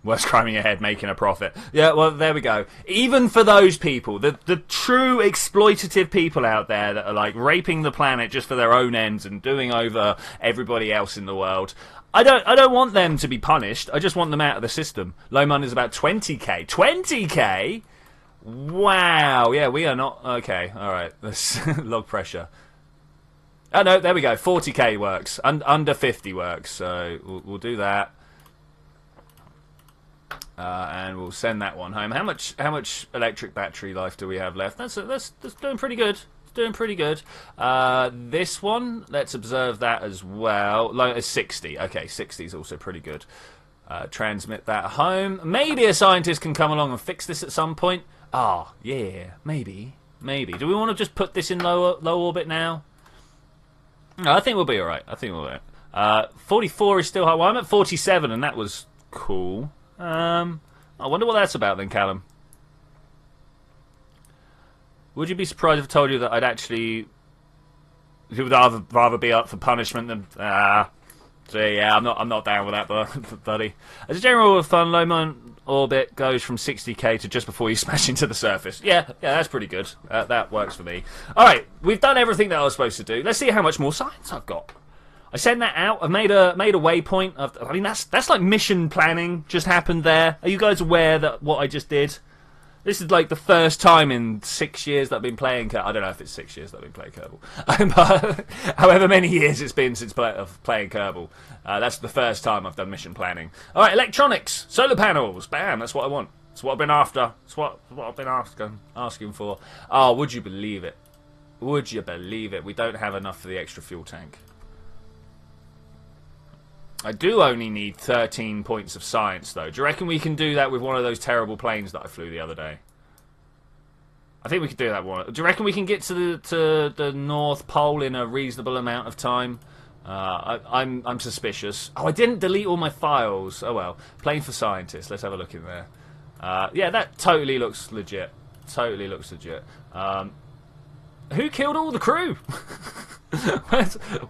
Worst crime in your head, making a profit. Yeah, well, there we go. Even for those people, the true exploitative people out there that are like raping the planet just for their own ends and doing over everybody else in the world, I don't want them to be punished. I just want them out of the system. Low mon is about 20k. 20k? Wow. Yeah, we are not... Okay, alright. Let's log pressure. Oh, no, there we go. 40k works. Under 50 works, so we'll do that. And we'll send that one home. How much electric battery life do we have left? That's doing pretty good. It's doing pretty good. This one, let's observe that as well. Like 60. Okay, 60 is also pretty good. Transmit that home. Maybe a scientist can come along and fix this at some point. Ah, yeah, maybe. Do we want to just put this in low orbit now? No, I think we'll be alright. 44 is still high. Well, I'm at 47, and that was cool. I wonder what that's about then, Callum. Would you be surprised if I told you that I'd actually would rather be up for punishment than so yeah, I'm not down with that, buddy. As a general rule of fun, low mon orbit goes from 60k to just before you smash into the surface. Yeah, that's pretty good. That works for me. Alright, we've done everything that I was supposed to do. Let's see how much more science I've got. I sent that out. I've made a waypoint. I mean, that's like mission planning just happened there. Are you guys aware that what I just did? This is like the first time in 6 years that I've been playing Kerbal. I don't know if it's 6 years that I've been playing Kerbal. But however many years it's been since playing Kerbal. That's the first time I've done mission planning. Alright, electronics. Solar panels. Bam, that's what I want. That's what I've been after. That's what I've been asking for. Oh, would you believe it? Would you believe it? We don't have enough for the extra fuel tank. I do only need 13 points of science, though. Do you reckon we can do that with one of those terrible planes that I flew the other day? I think we could do that one. Do you reckon we can get to the North Pole in a reasonable amount of time? I'm suspicious. Oh, I didn't delete all my files. Oh well. Plane for scientists. Let's have a look in there. Yeah, that totally looks legit. Totally looks legit. Who killed all the crew?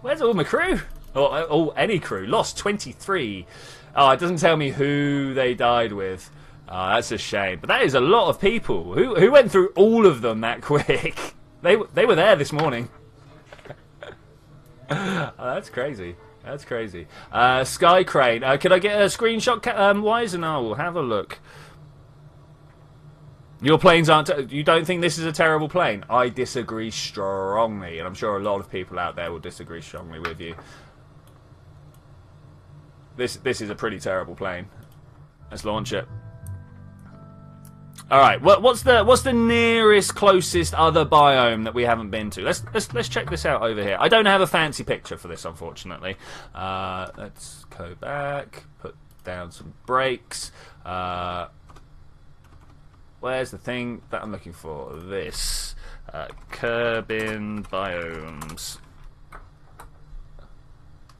Where's all my crew? Or any crew. Lost 23. Oh, it doesn't tell me who they died with. That's a shame. But that is a lot of people. Who went through all of them that quick? They were there this morning. Oh, that's crazy. That's crazy. Sky Crane. Could I get a screenshot, Wise? And I will have a look. Your planes aren't... You don't think this is a terrible plane? I disagree strongly. And I'm sure a lot of people out there will disagree strongly with you. This is a pretty terrible plane. Let's launch it. All right. What's the nearest, closest other biome that we haven't been to? Let's check this out over here. I don't have a fancy picture for this, unfortunately. Let's go back. Put down some brakes. Where's the thing that I'm looking for? This Kerbin biomes.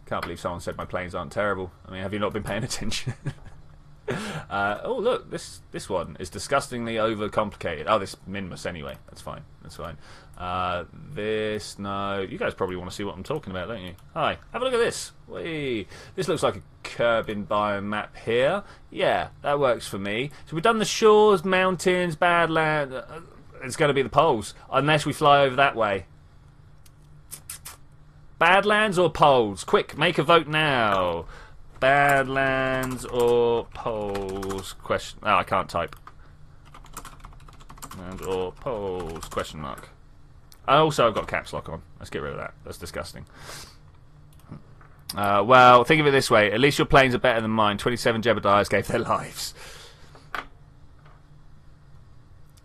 Can't believe someone said my planes aren't terrible. I mean, have you not been paying attention? Oh look, this one is disgustingly overcomplicated. Oh, this Minmus anyway. That's fine. That's fine. This, no. You guys probably want to see what I'm talking about, don't you? Hi, have a look at this. Whee. This looks like a Kerbin biome map here. Yeah, that works for me. So we've done the shores, mountains, badland. It's going to be the poles, unless we fly over that way. Badlands or poles? Quick, make a vote now. Badlands or poles? Question. Oh, I can't type. Badlands or poles? Question mark. Also, I've got caps lock on. Let's get rid of that. That's disgusting. Well, think of it this way. At least your planes are better than mine. 27 Jebediahs gave their lives.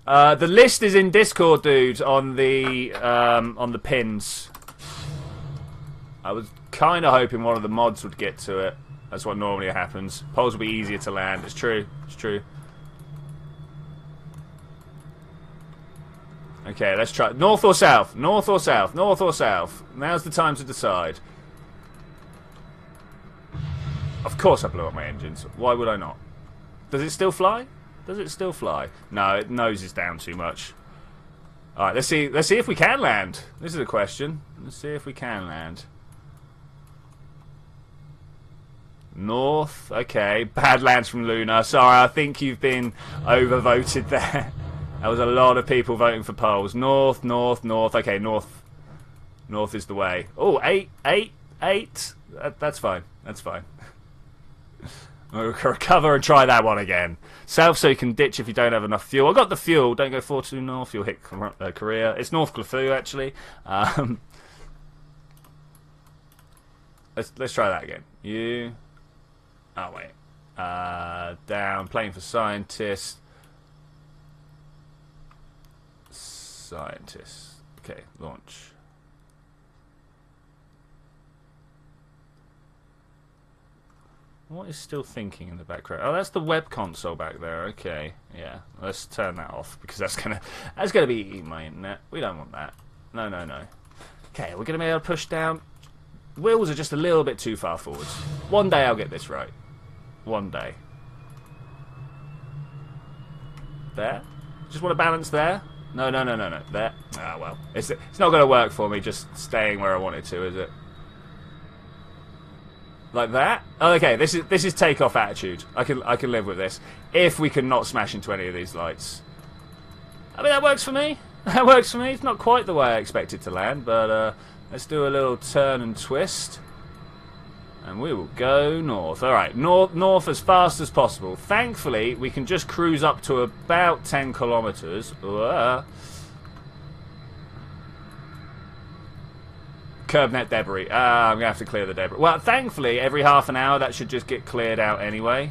The list is in Discord, dude, on the pins. I was kind of hoping one of the mods would get to it. That's what normally happens. Poles will be easier to land. It's true. It's true. Okay, let's try. North or south? North or south? North or south? Now's the time to decide. Of course I blew up my engines. Why would I not? Does it still fly? Does it still fly? No, it noses down too much. Alright, let's see if we can land. This is a question. Let's see if we can land. North. Okay, Badlands from Luna. Sorry, I think you've been overvoted there. There was a lot of people voting for poles. North, north, north. Okay, north. North is the way. Oh, 8, 8, 8. That's fine. That's fine. We'll recover and try that one again. South so you can ditch if you don't have enough fuel. I got the fuel. Don't go 4-2 north. You'll hit Korea. It's North Clefou, actually. Let's try that again. You. Oh, wait. Down. Playing for scientists. Scientists. Okay, launch. What is still thinking in the background? Oh, that's the web console back there. Okay, yeah. Let's turn that off because that's gonna be eating my internet. We don't want that. No, no, no. Okay, we're gonna be able to push down. Wheels are just a little bit too far forwards. One day I'll get this right. One day. There. Just want to balance there. No, no, no, no, no. There. Ah, well. It's not going to work for me just staying where I want it to, is it? Like that? Oh, okay. This is takeoff attitude. I can live with this. If we can not smash into any of these lights. I mean, that works for me. That works for me. It's not quite the way I expected to land, but let's do a little turn and twist. And we will go north. Alright, north as fast as possible. Thankfully, we can just cruise up to about 10 kilometers. KerbNet debris. I'm going to have to clear the debris. Well, thankfully, every half an hour, that should just get cleared out anyway.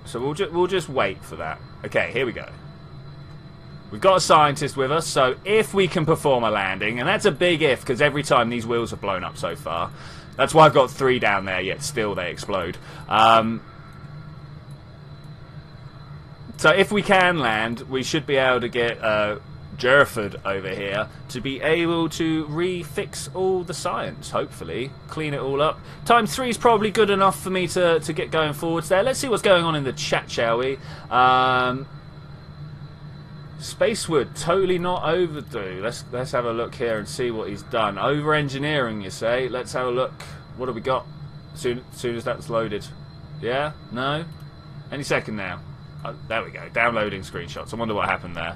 So we'll just wait for that. Okay, here we go. We've got a scientist with us, so if we can perform a landing, and that's a big if, because every time these wheels have blown up so far. That's why I've got 3 down there, yet still they explode. So if we can land, we should be able to get Jerford over here to be able to refix all the science, hopefully. Clean it all up. Times 3 is probably good enough for me to get going forwards there. Let's see what's going on in the chat, shall we? Spacewood, totally not overdue. Let's have a look here and see what he's done. Over engineering, you say? Let's have a look. What have we got? Soon as that's loaded. Yeah? No? Any second now. Oh, there we go. Downloading screenshots. I wonder what happened there.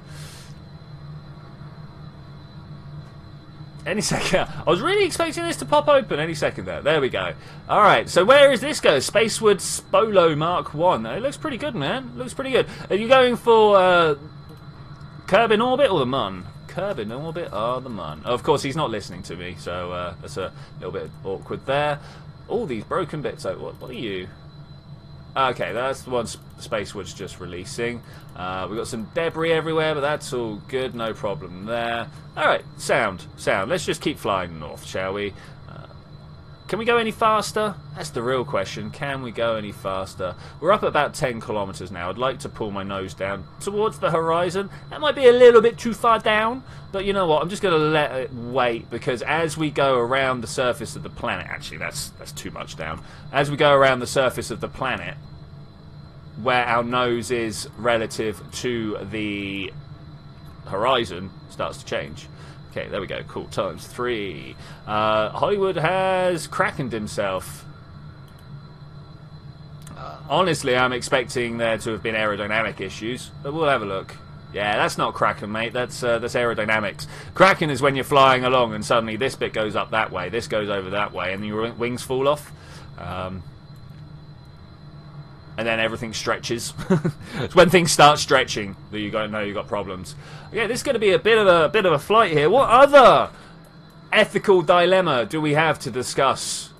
Any second. I was really expecting this to pop open any second there. There we go. Alright, so where is this go? Spacewood Spolo Mark 1. It looks pretty good, man. It looks pretty good. Are you going for Kerbin Orbit or the Mun? Kerbin Orbit or the Mun? Oh, of course, he's not listening to me, so that's a little bit awkward there. All these broken bits. Oh, what are you? Okay, that's the one Spacewood's just releasing. We've got some debris everywhere, but that's all good. No problem there. Alright, sound. Let's just keep flying north, shall we? Can we go any faster? That's the real question. Can we go any faster? We're up at about 10 kilometers now. I'd like to pull my nose down towards the horizon. That might be a little bit too far down, but you know what? I'm just going to let it wait, because as we go around the surface of the planet... Actually, that's too much down. As we go around the surface of the planet, where our nose is relative to the horizon, starts to change. Okay, there we go. Cool. Times 3. Hollywood has krakened himself. Honestly, I'm expecting there to have been aerodynamic issues, but we'll have a look. Yeah, that's not Kraken, mate. That's aerodynamics. Kraken is when you're flying along and suddenly this bit goes up that way, this goes over that way, and your wings fall off. And then everything stretches. It's when things start stretching that you know you've got problems. Yeah, this is going to be a bit of a flight here. What other ethical dilemma do we have to discuss?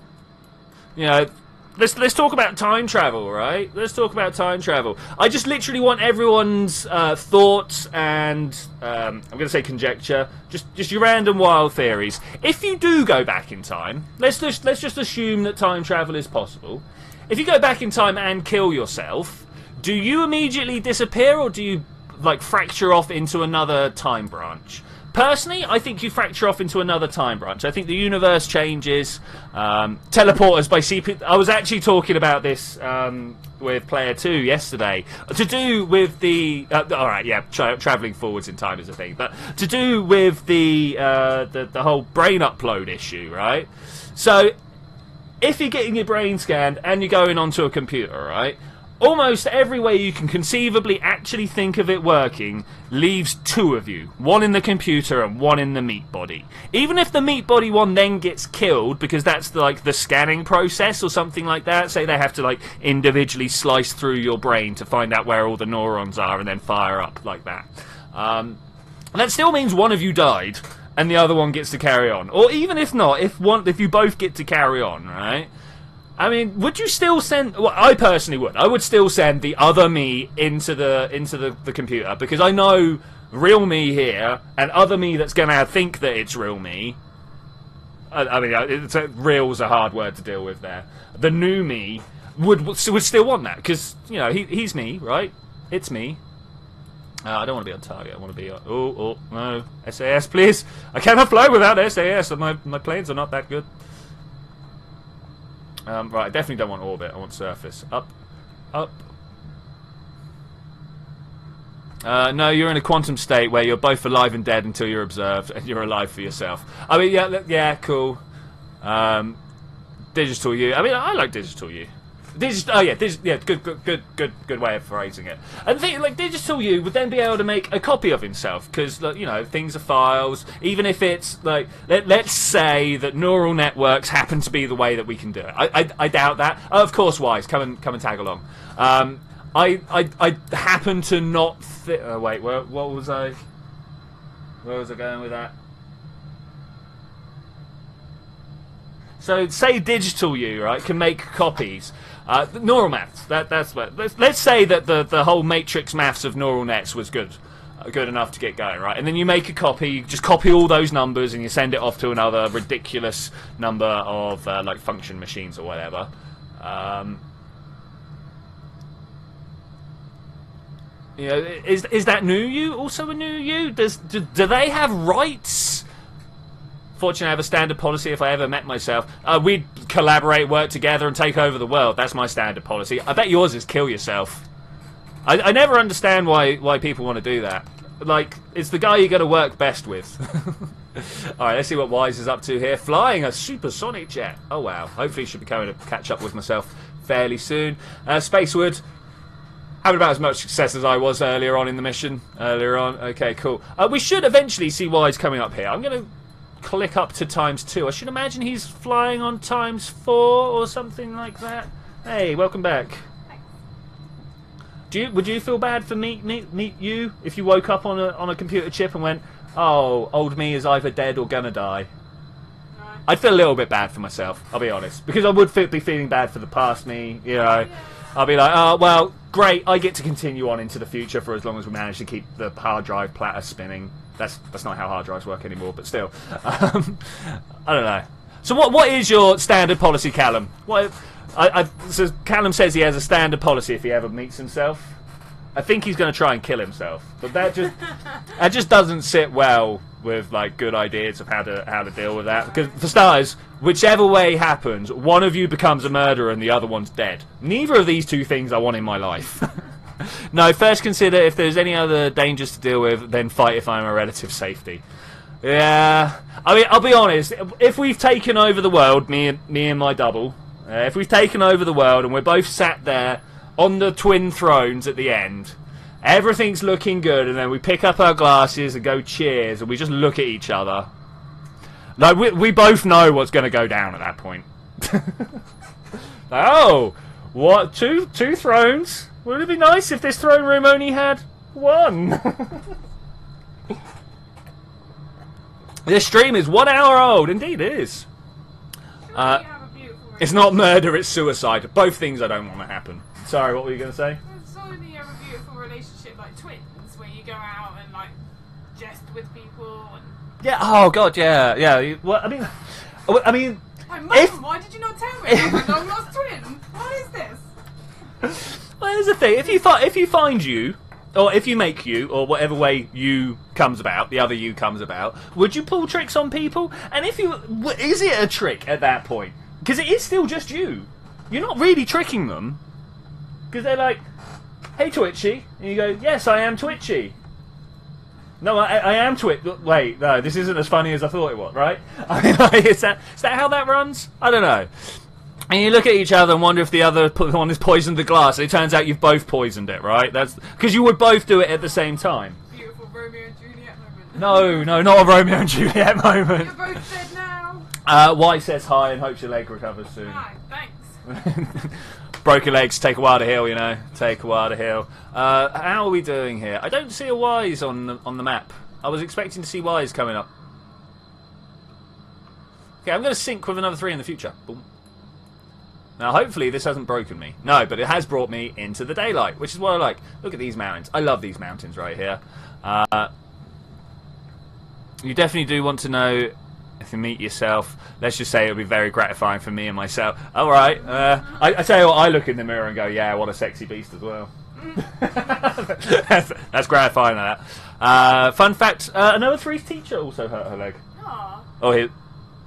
You know, let's talk about time travel, right? Let's talk about time travel. I just literally want everyone's thoughts and I'm going to say conjecture, just your random wild theories. If you do go back in time, let's just assume that time travel is possible. If you go back in time and kill yourself, do you immediately disappear, or do you, like, fracture off into another time branch? Personally, I think you fracture off into another time branch. I think the universe changes. Teleporters by CP... I was actually talking about this with Player 2 yesterday. To do with the... Alright, yeah, travelling forwards in time is a thing. But to do with the whole brain upload issue, right? So... if you're getting your brain scanned and you're going onto a computer, right, almost every way you can conceivably actually think of it working leaves two of you. One in the computer and one in the meat body. Even if the meat body one then gets killed, because that's the scanning process or something like that, say they have to like individually slice through your brain to find out where all the neurons are and then fire up like that. That still means one of you died and the other one gets to carry on. Or even if not, if you both get to carry on, right? I mean, would you still send... Well, I personally would. I would still send the other me into the computer, because I know real me here and other me that's going to think that it's real me. I mean, real's a hard word to deal with there. The new me would still want that, because, you know, he's me, right? It's me. I don't want to be on target. I want to be on... Oh, no. SAS, please. I cannot fly without SAS. My planes are not that good. Right, I definitely don't want orbit. I want surface. Up. No, you're in a quantum state where you're both alive and dead until you're observed, and you're alive for yourself. I mean, yeah, cool. Digital you. I mean, I like digital you. Good way of phrasing it. And the thing, like, digital you would then be able to make a copy of himself, because, you know, things are files. Even if it's like, let's say that neural networks happen to be the way that we can do it. I doubt that. Oh, of course, Wise, come and tag along. I happen to not. Wait, what was I? Where was I going with that? So, say digital you, right, can make copies. Neural maths. That's what. Let's say that the whole matrix maths of neural nets was good enough to get going, right? And then you make a copy, you just copy all those numbers, and you send it off to another ridiculous number of like function machines or whatever. You know, is that new you also a new you? Do they have rights? Fortunately, I have a standard policy. If I ever met myself, we'd collaborate, work together, and take over the world. That's my standard policy. I bet yours is kill yourself. I never understand why people want to do that. Like, it's the guy you're going to work best with. Alright, let's see what Wise is up to here. Flying a supersonic jet. Oh, wow. Hopefully, should be coming to catch up with myself fairly soon. Spacewood. Having about as much success as I was earlier on in the mission. Okay, cool. We should eventually see Wise coming up here. I'm going to click up to ×2. I should imagine he's flying on ×4 or something like that. Hey, welcome back. Would you feel bad for meet you if you woke up on a computer chip and went, oh, old me is either dead or gonna die? No. I'd feel a little bit bad for myself, I'll be honest, because I would be feeling bad for the past me. You know, yeah. I'll be like, oh well, great, I get to continue on into the future for as long as we manage to keep the hard drive platter spinning. That's not how hard drives work anymore, but still. I don't know. So what is your standard policy, Callum? So Callum says he has a standard policy if he ever meets himself. I think he's going to try and kill himself, but that just doesn't sit well with like good ideas of how to deal with that. Because for starters, whichever way happens, one of you becomes a murderer and the other one's dead. Neither of these two things I want in my life. No, first consider if there's any other dangers to deal with, then fight if I'm a relative safety. Yeah, I mean, I'll be honest. If we've taken over the world, me and my double, if we've taken over the world and we're both sat there on the twin thrones at the end, everything's looking good, and then we pick up our glasses and go cheers, and we just look at each other. Like we both know what's going to go down at that point. Oh, what? Two thrones? Would it be nice if this throne room only had one? This stream is 1 hour old. Indeed, it is. It's not murder, it's suicide. Both things I don't want to happen. Sorry, what were you going to say? So you have a beautiful relationship like twins, where you go out and like jest with people and... Yeah. Oh God. Yeah. Well, I mean. Hey, Mum, why did you not tell me? My long lost twin. What is this? Well, here's the thing. If you find you, or if you make you, or whatever way you comes about, the other you comes about, would you pull tricks on people? And if you, is it a trick at that point? Because it is still just you. You're not really tricking them. Because they're like, hey Twitchy, and you go, yes, I am Twitchy. No, I am Wait, no, this isn't as funny as I thought it was, right? I mean, like, is that how that runs? I don't know. And you look at each other and wonder if the other one has poisoned the glass. It turns out you've both poisoned it, right? That's because you would both do it at the same time. Beautiful Romeo and Juliet moment. No, not a Romeo and Juliet moment. You're both dead now. Y says hi and hopes your leg recovers soon. Hi, thanks. Broken legs take a while to heal, you know. Take a while to heal. How are we doing here? I don't see a Y's on the map. I was expecting to see Y's coming up. Okay, I'm going to sync with another 3 in the future. Boom. Now, hopefully this hasn't broken me. No, but it has brought me into the daylight, which is what I like. Look at these mountains. I love these mountains right here. You definitely do want to know if you meet yourself. Let's just say it would be very gratifying for me and myself. All right. I tell you what, I look in the mirror and go, yeah, what a sexy beast as well. That's gratifying, that. Fun fact, another 3's teacher also hurt her leg. Aww. Oh, he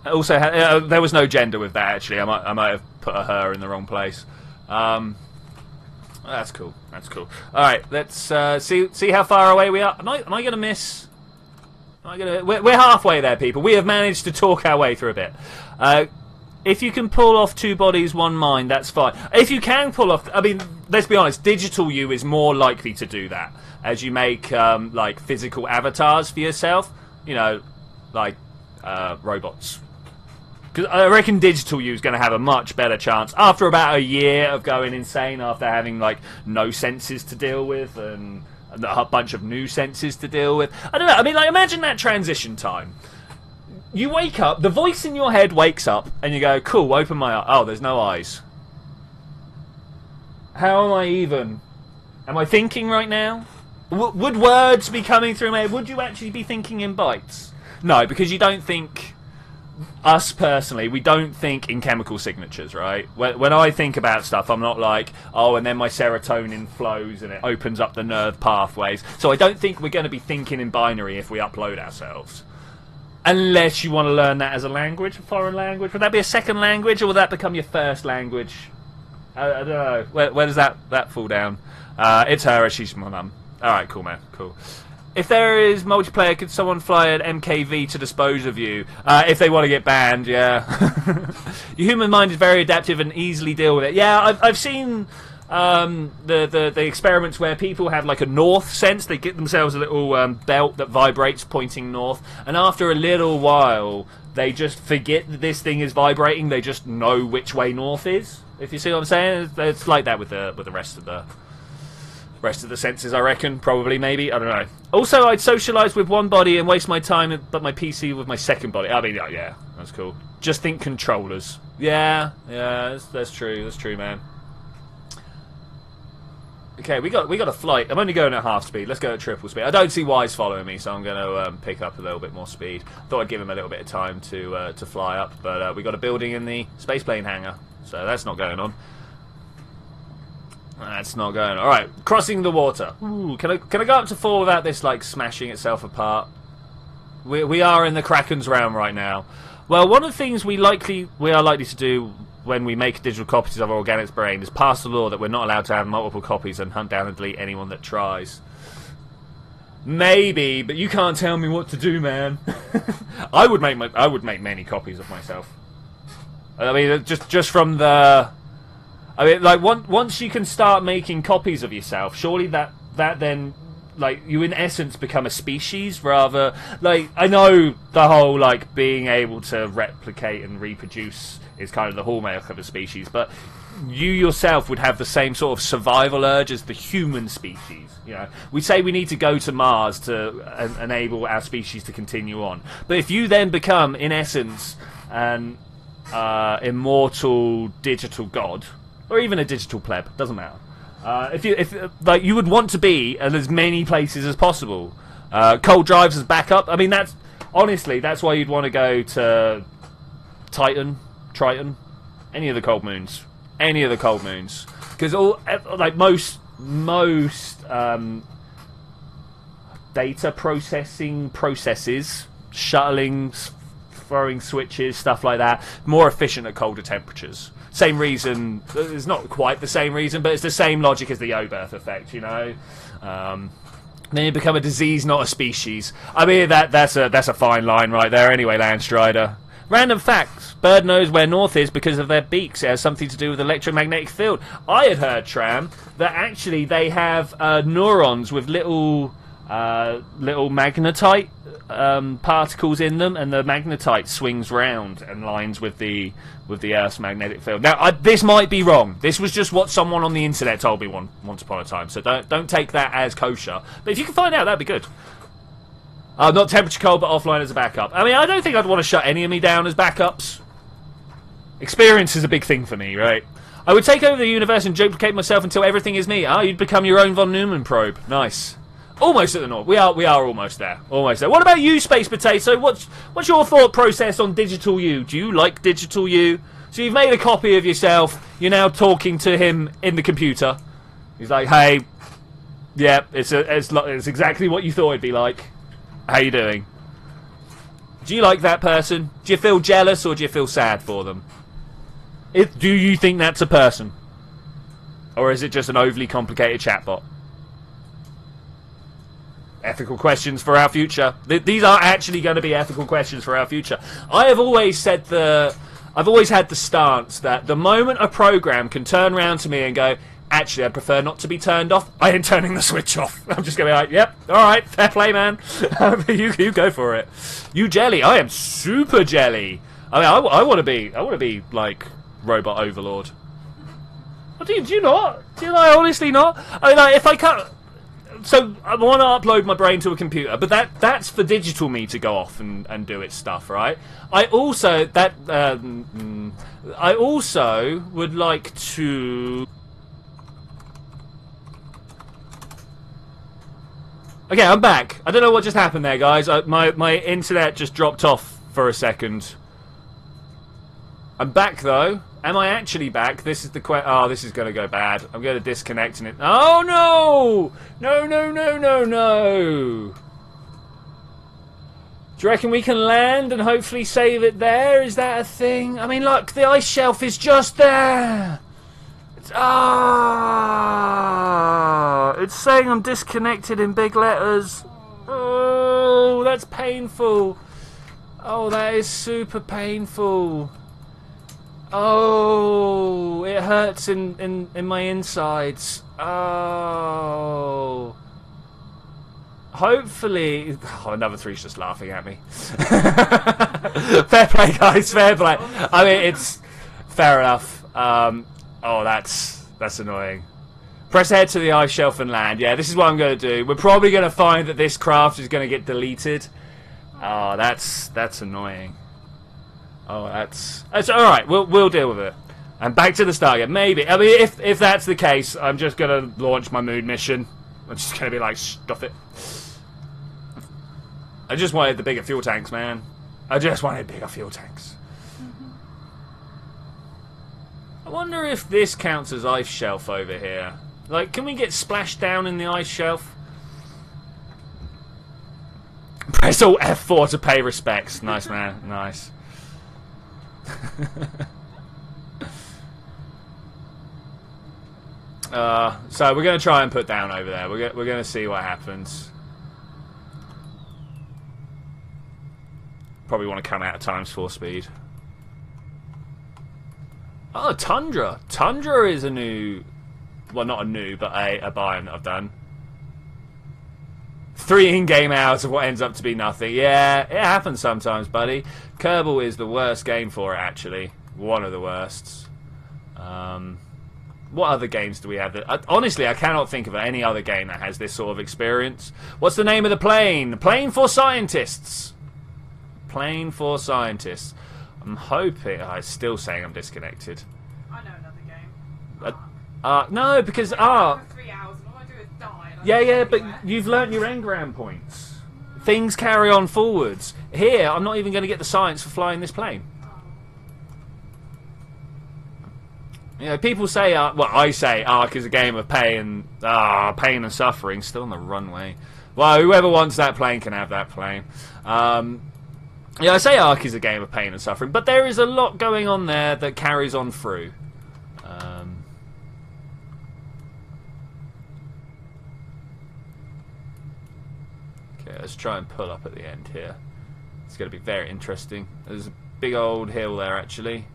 also had, there was no gender with that, actually. I might have put a her in the wrong place. That's cool. That's cool. All right, let's see how far away we are. Am I going to miss? We're halfway there, people. We have managed to talk our way through a bit. If you can pull off 2 bodies, 1 mind, that's fine. If you can pull off, I mean, let's be honest, digital you is more likely to do that as you make like physical avatars for yourself. You know, like robots. Because I reckon digital you is going to have a much better chance after about a year of going insane, after having like no senses to deal with and a bunch of new senses to deal with. I don't know. I mean, like, imagine that transition time. You wake up, the voice in your head wakes up, and you go, cool, open my eyes. Oh, there's no eyes. How am I even? Am I thinking right now? Would words be coming through my head? Would you actually be thinking in bytes? No, because you don't think... Us personally, we don't think in chemical signatures, right? When I think about stuff, I'm not like, oh, and then my serotonin flows and it opens up the nerve pathways. So I don't think we're going to be thinking in binary if we upload ourselves. Unless you want to learn that as a language, a foreign language. Would that be a second language, or would that become your first language? I don't know. Where does that fall down? It's her, she's my mum. Alright, cool, man. Cool. If there is multiplayer, could someone fly an MKV to dispose of you? If they want to get banned, yeah. Your human mind is very adaptive and easily deal with it. Yeah, I've seen the experiments where people have like a north sense. They get themselves a little belt that vibrates pointing north, and after a little while, they just forget that this thing is vibrating. They just know which way north is. If you see what I'm saying, it's like that with the rest of the senses, I reckon. Probably, maybe, I don't know. Also, I'd socialise with one body and waste my time but my PC with my second body. I mean, yeah, that's cool. Just think controllers. Yeah, that's true, man. Okay, we got a flight. I'm only going at half speed. Let's go at triple speed. I don't see Wise following me, so I'm going to pick up a little bit more speed. Thought I'd give him a little bit of time to fly up, but we got a building in the spaceplane hangar, so that's not going on. That's not going on. All right, crossing the water. Ooh, can I go up to 4 without this like smashing itself apart? We are in the Kraken's realm right now. Well, one of the things we are likely to do when we make digital copies of our organics brain is pass the law that we're not allowed to have multiple copies and hunt down and delete anyone that tries. Maybe, but you can't tell me what to do, man. I would make many copies of myself. I mean, just from the, I mean, like once you can start making copies of yourself, surely that then, like, you in essence become a species rather. Like, I know the whole like being able to replicate and reproduce is kind of the hallmark of a species, but you yourself would have the same sort of survival urge as the human species. You know, we say we need to go to Mars to enable our species to continue on, but if you then become, in essence, an immortal digital god, or even a digital pleb, doesn't matter. If like you would want to be at as many places as possible. Cold drives as backup. I mean, that's honestly that's why you'd want to go to Triton, any of the cold moons, because all like most data processing processes, shuttling, throwing switches, stuff like that, more efficient at colder temperatures. Same reason, it's not quite the same reason, but it's the same logic as the O-birth effect, you know. Then you become a disease, not a species. I mean, that's a fine line right there. Anyway, Landstrider. Random facts. Bird knows where north is because of their beaks. It has something to do with electromagnetic field. I had heard, Tram, that actually they have neurons with little magnetite particles in them, and the magnetite swings round and lines with the Earth's magnetic field. Now, this might be wrong. This was just what someone on the internet told me once upon a time, so don't take that as kosher. But if you can find out, that'd be good. Not temperature cold, but offline as a backup. I mean, I don't think I'd want to shut any of me down as backups. Experience is a big thing for me, right? I would take over the universe and duplicate myself until everything is me. You'd become your own von Neumann probe. Nice. Almost at the north. We are almost there. Almost there. What about you, Space Potato? What's your thought process on digital you? Do you like digital you? So you've made a copy of yourself. You're now talking to him in the computer. He's like, hey, yeah, it's exactly what you thought it'd be like. How you doing? Do you like that person? Do you feel jealous or do you feel sad for them? Do you think that's a person? Or is it just an overly complicated chatbot? Ethical questions for our future. These are actually going to be ethical questions for our future. I've always had the stance that the moment a program can turn around to me and go, actually, I'd prefer not to be turned off, I ain't turning the switch off. I'm just going to be like, yep, alright, fair play, man. you go for it. You jelly. I am super jelly. I mean, I want to be like robot overlord. Do you not? Do you like, honestly not? I mean, like, if I can't... So I want to upload my brain to a computer, but that's for digital me to go off and do its stuff, right? I also would like to. Okay, I'm back. I don't know what just happened there, guys. My internet just dropped off for a second. I'm back though. Am I actually back? This is the oh, this is going to go bad. I'm going to disconnect and it... Oh, no! No. Do you reckon we can land and hopefully save it there? Is that a thing? I mean, look, the ice shelf is just there! It's saying I'm disconnected in big letters. Oh, that's painful. Oh, that is super painful. Oh, it hurts in my insides. Oh. Hopefully... Oh, another three's just laughing at me. Fair play, guys, fair play. I mean, it's... Fair enough. Oh, that's annoying. Press ahead to the ice shelf and land. Yeah, this is what I'm going to do. We're probably going to find that this craft is going to get deleted. Oh, that's annoying. Oh, that's all right. We'll deal with it. And back to the start again. Maybe. I mean, if that's the case, I'm just going to launch my moon mission. I'm just going to be like, stuff it. I just wanted the bigger fuel tanks, man. I just wanted bigger fuel tanks. I wonder if this counts as ice shelf over here. Like, can we get splashed down in the ice shelf? Press Alt F4 to pay respects. Nice, man. Nice. So we're going to try and put down over there. We're going to see what happens. Probably want to come out at ×4 speed. Oh, Tundra. Tundra is a new... Well, not a new, but a biome that I've done. 3 in-game hours of what ends up to be nothing. Yeah, it happens sometimes, buddy. Kerbal is the worst game for it, actually. One of the worsts. What other games do we have? Honestly, I cannot think of any other game that has this sort of experience. What's the name of the plane? Plane for Scientists. Plane for Scientists. I'm hoping... I'm still saying I'm disconnected. I know another game. No, because... For 3 hours and all I do is die. Yeah, but you've learnt your engram points. Things carry on forwards. Here, I'm not even going to get the science for flying this plane. You know, people say, well, I say Ark is a game of pain and suffering. Still on the runway. Well, whoever wants that plane can have that plane. Yeah, I say Ark is a game of pain and suffering, but there is a lot going on there that carries on through. Okay, let's try and pull up at the end here. It's going to be very interesting. There's a big old hill there, actually.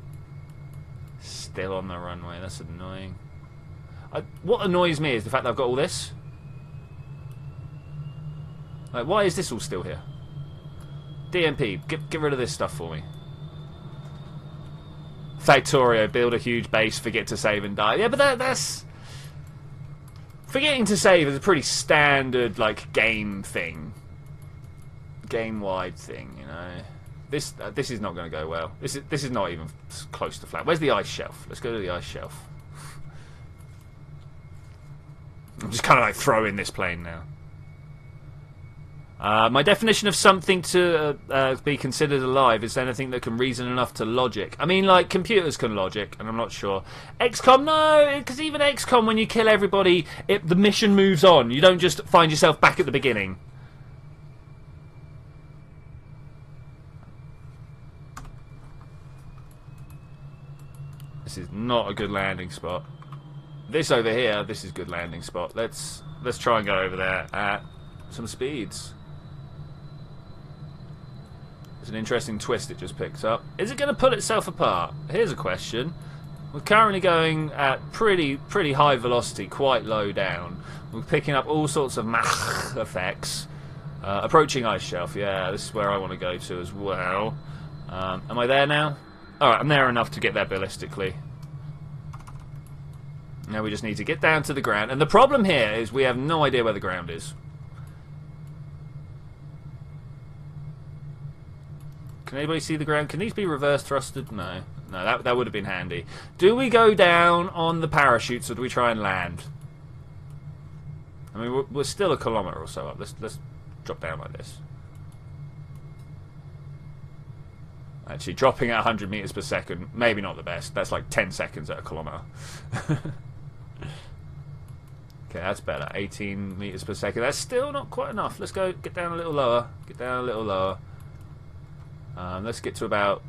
Still on the runway. That's annoying. What annoys me is the fact that I've got all this. Like, why is this all still here? DMP, get rid of this stuff for me. Factorio, build a huge base, forget to save and die. Yeah, but that's... Forgetting to save is a pretty standard, like, game thing. Game-wide thing, you know. This is not going to go well. This is not even close to flat. Where's the ice shelf? Let's go to the ice shelf. I'm just kind of like throwing this plane now. My definition of something to be considered alive is anything that can reason enough to logic. I mean, like, computers can logic, and I'm not sure. XCOM, no, because even XCOM, when you kill everybody, the mission moves on. You don't just find yourself back at the beginning. This is not a good landing spot. This over here, this is good landing spot. Let's try and go over there at some speeds. It's an interesting twist it just picks up. Is it going to pull itself apart? Here's a question. We're currently going at pretty high velocity, quite low down. We're picking up all sorts of Mach effects. Approaching ice shelf, yeah, this is where I want to go to as well. Am I there now? Alright, I'm there enough to get there ballistically. Now we just need to get down to the ground. And the problem here is we have no idea where the ground is. Can anybody see the ground? Can these be reverse thrusted? No. No, that would have been handy. Do we go down on the parachutes or do we try and land? I mean, we're still a kilometre or so up. Let's drop down like this. Actually, dropping at 100 metres per second, maybe not the best. That's like 10 seconds at a kilometre. Okay, that's better. 18 metres per second. That's still not quite enough. Let's go get down a little lower. Get down a little lower. Let's get to about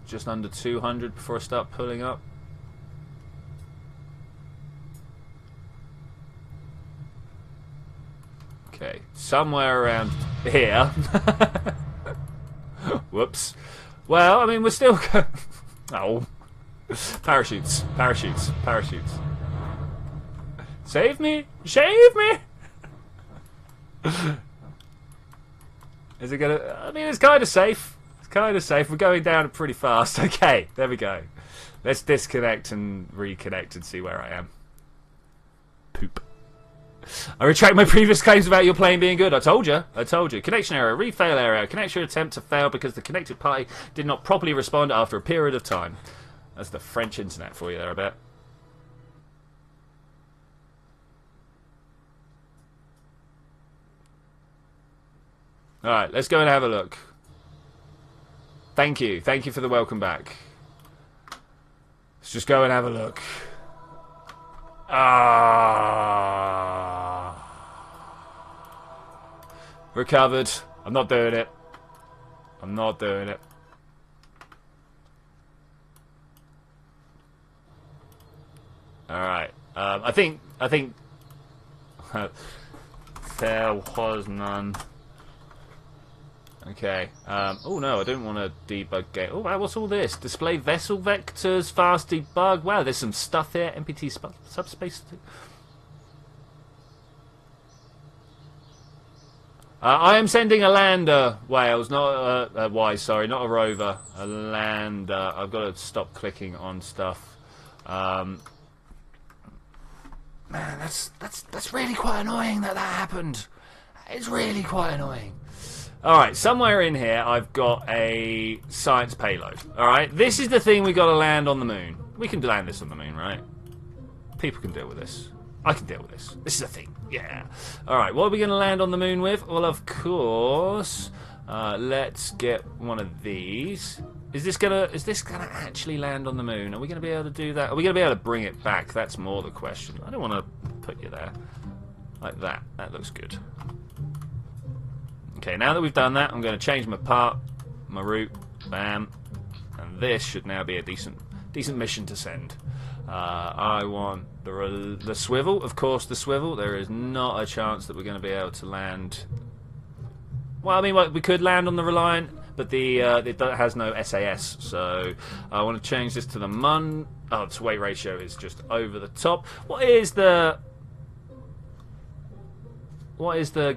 just under 200 before I start pulling up. Okay, somewhere around here. Whoops. Well, I mean, we're still going... Oh. Parachutes. Parachutes. Parachutes. Save me! Shave me! Is it gonna... I mean, it's kind of safe. It's kind of safe. We're going down pretty fast. Okay, there we go. Let's disconnect and reconnect and see where I am. Poop. I retract my previous claims about your plane being good. I told you. I told you. Connection error. Refail error. Connection attempt to fail because the connected party did not properly respond after a period of time. That's the French internet for you there, I bet. Alright, let's go and have a look. Thank you. Thank you for the welcome back. Let's just go and have a look. Recovered. I'm not doing it. I'm not doing it. Alright. I think there was none. Okay. Oh no, I don't want to debug game. Oh wow, what's all this? Display vessel vectors, fast debug. Wow, there's some stuff here. MPT subspace. I am sending a lander, Wales, not a Wise, sorry, not a rover, a lander. I've got to stop clicking on stuff. Man, that's really quite annoying that happened. It's really quite annoying. Alright, somewhere in here I've got a science payload. Alright, this is the thing we got to land on the moon. We can land this on the moon, right? People can deal with this. I can deal with this. This is a thing. Yeah. Alright, what are we going to land on the moon with? Well, of course, let's get one of these. Is this gonna actually land on the moon? Are we gonna be able to do that? Are we gonna be able to bring it back? That's more the question. I don't want to put you there. Like that. That looks good. Okay, now that we've done that, I'm going to change my part, my route, bam, and this should now be a decent mission to send. I want the swivel, of course, the swivel. There is not a chance that we're going to be able to land. Well, I mean, we could land on the Reliant, but it has no SAS, so I want to change this to the Mun. Oh, its weight ratio is just over the top. What is the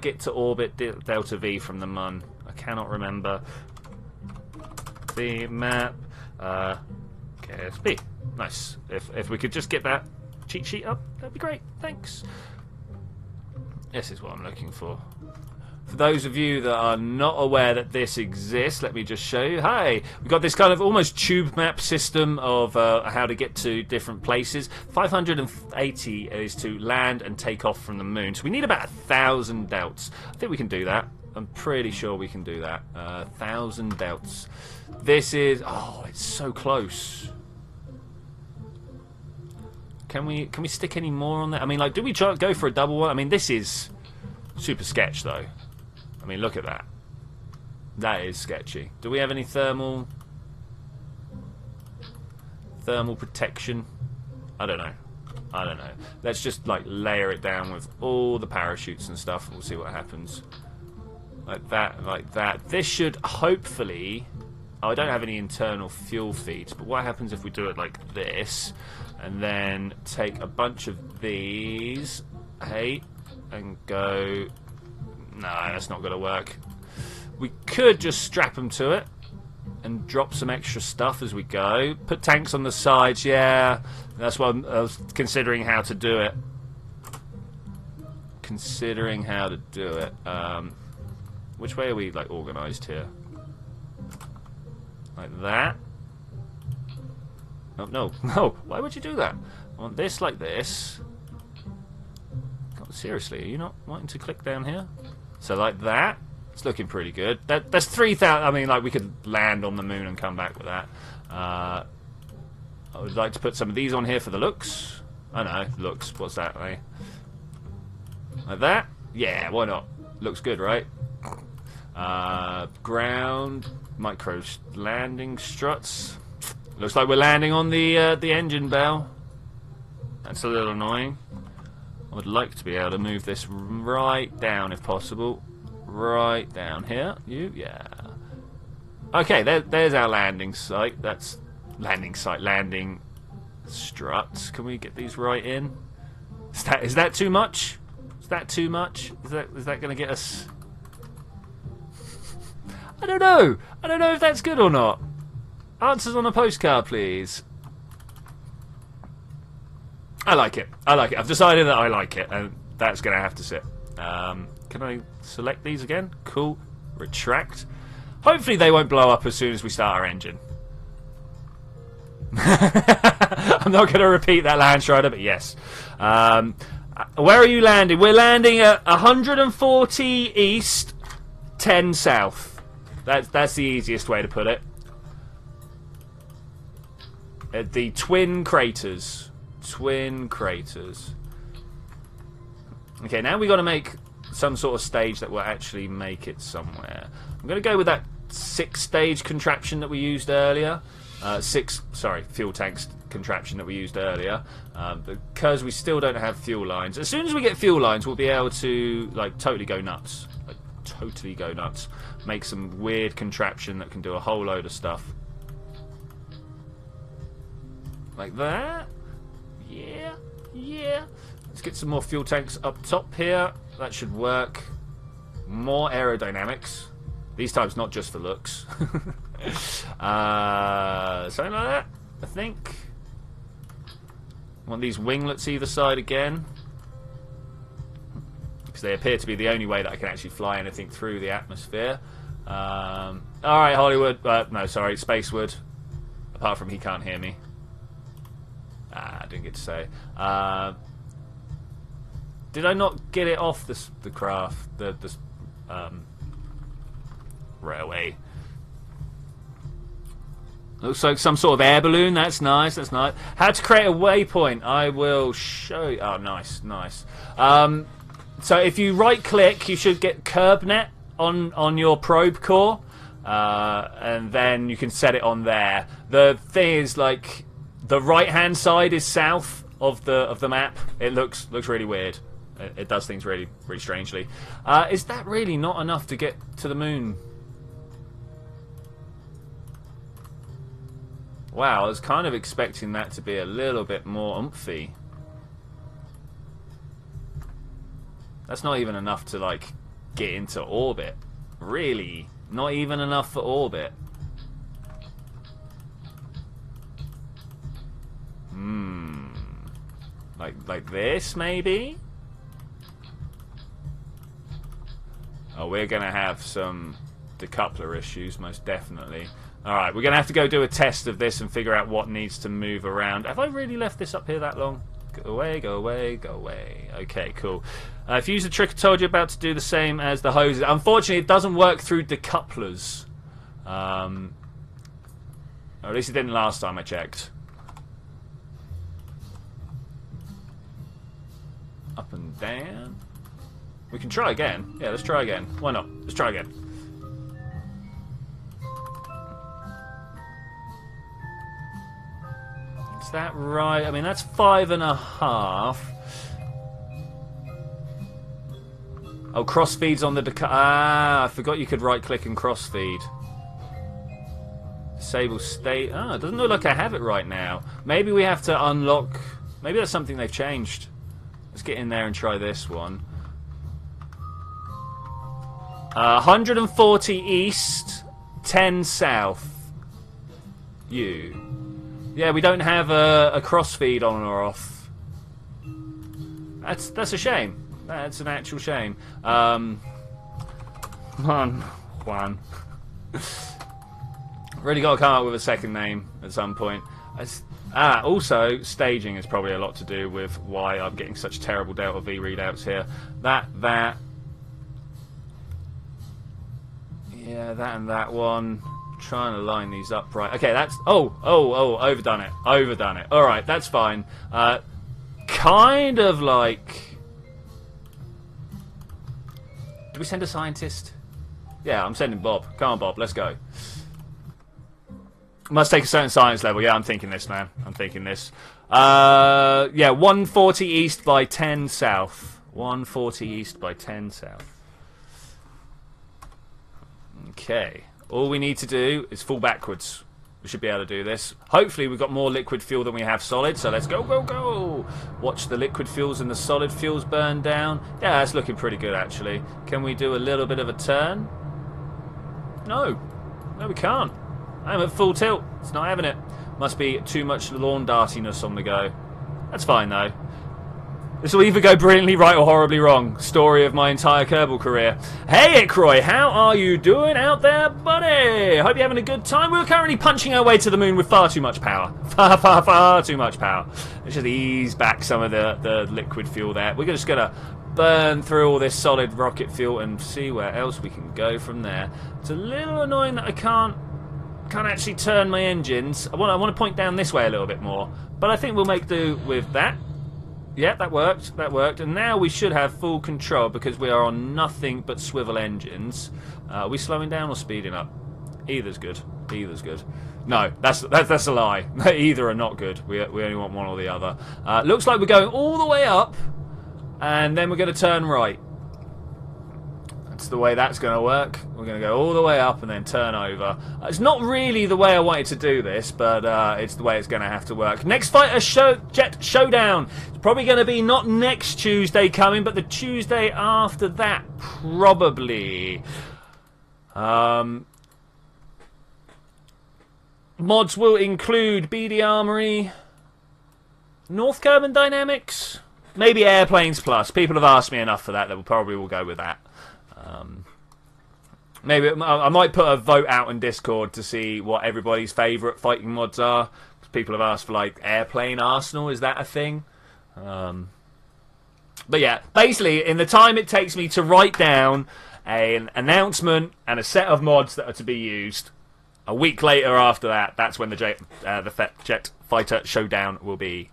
get to orbit delta V from the Mun? I cannot remember. The map, KSP. Nice. If we could just get that cheat sheet up, that'd be great. Thanks. This is what I'm looking for. For those of you that are not aware that this exists, let me just show you. Hi, we've got this kind of almost tube map system of how to get to different places. 580 is to land and take off from the moon. So we need about 1,000 delts. I think we can do that. I'm pretty sure we can do that. 1,000 delts. This is... Oh, it's so close. Can we stick any more on that? I mean, like, do we go for a double one? I mean, this is super sketch, though. I mean, look at that. That is sketchy. Do we have any thermal protection? I don't know. Let's just, like, layer it down with all the parachutes and stuff. We'll see what happens. Like that, like that. This should hopefully... Oh, I don't have any internal fuel feeds, but what happens if we do it like this, and then take a bunch of these, hey, and go... No, that's not going to work. We could just strap them to it and drop some extra stuff as we go. Put tanks on the sides, yeah. That's what I was considering how to do it. Which way are we, like, organised here? Like that? Oh, no. Why would you do that? I want this like this. God, seriously, are you not wanting to click down here? So like that, it's looking pretty good. That's 3,000. I mean, like, we could land on the moon and come back with that. I would like to put some of these on here for the looks. I know, looks. What's that, eh? Like that? Yeah, why not? Looks good, right? Ground, micro landing struts. Looks like we're landing on the engine bell. That's a little annoying. I would like to be able to move this right down if possible. Right down here. Yeah. Okay, there's our landing site. That's landing site, landing struts. Can we get these right in? Is that too much? Is that too much? Is that going to get us... I don't know. I don't know if that's good or not. Answers on a postcard, please. I like it. I've decided that I like it, and that's going to have to sit. Can I select these again? Cool. Retract. Hopefully they won't blow up as soon as we start our engine. I'm not going to repeat that, Landstrider, but yes. Where are you landing? We're landing at 140 east, 10 south. That's the easiest way to put it. At the Twin Craters. Twin Craters. Okay, now we've got to make some sort of stage that will actually make it somewhere. I'm going to go with that 6-stage contraption that we used earlier. Fuel tanks contraption that we used earlier. Because we still don't have fuel lines. As soon as we get fuel lines, we'll be able to like totally go nuts. Like totally go nuts. Make some weird contraption that can do a whole load of stuff. Like that. Yeah. Yeah. Let's get some more fuel tanks up top here. That should work. More aerodynamics. These times not just for looks. Something like that, I think. Want these winglets either side again. Because they appear to be the only way that I can actually fly anything through the atmosphere. Alright, Hollywood. No, sorry, Spacewood. Apart from he can't hear me. I didn't get to say. Did I not get it off the craft? The railway. Looks like some sort of air balloon. That's nice. That's nice. How to create a waypoint? I will show you. Oh, nice, nice. So if you right-click, you should get KerbNet on your probe core, and then you can set it on there. The thing is, like, the right-hand side is south of the map. It looks really weird. It does things really strangely. Is that really not enough to get to the moon? Wow, I was kind of expecting that to be a little bit more oomphy. That's not even enough to, like, get into orbit. Really? Not even enough for orbit. Like this, maybe? Oh, we're going to have some decoupler issues, most definitely. Alright, we're going to have to go do a test of this and figure out what needs to move around. Have I really left this up here that long? Go away, go away, go away. Okay, cool. If you use the trick I told you about to do the same as the hoses. Unfortunately, it doesn't work through decouplers. Or at least it didn't last time I checked. Up and down. We can try again. Yeah, let's try again. Why not? Let's try again. Is that right? I mean, that's 5.5. Oh, crossfeed's on the I forgot you could right-click and crossfeed. Disable state. Oh, it doesn't look like I have it right now. Maybe we have to unlock. Maybe that's something they've changed. Let's get in there and try this one. 140 east, 10 south. Yeah, we don't have a crossfeed on or off. That's a shame. That's an actual shame. Come on, Juan. Really got to come up with a second name at some point. Also, staging is probably a lot to do with why I'm getting such terrible Delta V readouts here. That. Yeah, that and that one. Trying to line these up right. Okay, that's... Oh, overdone it. Overdone it. Alright, that's fine. Kind of like... Do we send a scientist? Yeah, I'm sending Bob. Come on, Bob, let's go. Must take a certain science level. Yeah, I'm thinking this, man. I'm thinking this. Yeah, 140 east by 10 south. 140 east by 10 south. Okay. All we need to do is fall backwards. We should be able to do this. Hopefully we've got more liquid fuel than we have solid, so let's go, go, go! Watch the liquid fuels and the solid fuels burn down. Yeah, that's looking pretty good, actually. Can we do a little bit of a turn? No. No, we can't. I'm at full tilt. It's not having it. Must be too much lawn dartiness on the go. That's fine, though. This will either go brilliantly right or horribly wrong. Story of my entire Kerbal career. Hey, Ikroy, how are you doing out there, buddy? Hope you're having a good time. We're currently punching our way to the moon with far too much power. Far too much power. Let's just ease back some of the liquid fuel there. We're just going to burn through all this solid rocket fuel and see where else we can go from there. It's a little annoying that I can't actually turn my engines. I want to point down this way a little bit more, but I think we'll make do with that. Yeah, that worked. That worked. And now we should have full control because we are on nothing but swivel engines. Are we slowing down or speeding up? Either's good. Either's good. No, that's a lie. Either are not good. We only want one or the other. Looks like we're going all the way up, and then we're going to turn right. That's the way that's going to work. We're going to go all the way up and then turn over. It's not really the way I wanted to do this, but it's the way it's going to have to work. Next fighter jet showdown. It's probably going to be not next Tuesday coming, but the Tuesday after that, probably. Mods will include BD Armory, North Kerban Dynamics, maybe Airplanes Plus. People have asked me enough for that we probably will go with that. Maybe I might put a vote out in Discord to see what everybody's favourite fighting mods are. People have asked for like Airplane Arsenal. Is that a thing? But yeah, basically in the time it takes me to write down an announcement and a set of mods that are to be used, a week later after that, that's when the Jet Fighter Showdown will be.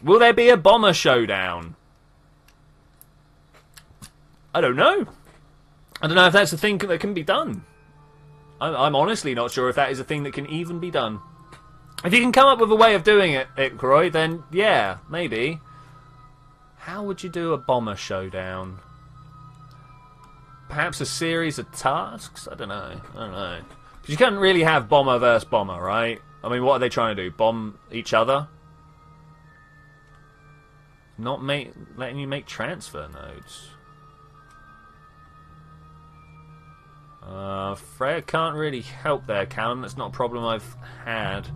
Will there be a Bomber Showdown? I don't know. I don't know if that's a thing that can be done. I'm honestly not sure if that is a thing that can even be done. If you can come up with a way of doing it, Ikroy, then yeah, maybe. How would you do a Bomber Showdown? Perhaps a series of tasks? I don't know. Because you can't really have Bomber versus Bomber, right? I mean, what are they trying to do? Bomb each other? Not letting you make transfer nodes. Freya can't really help there, Callum. That's not a problem I've had.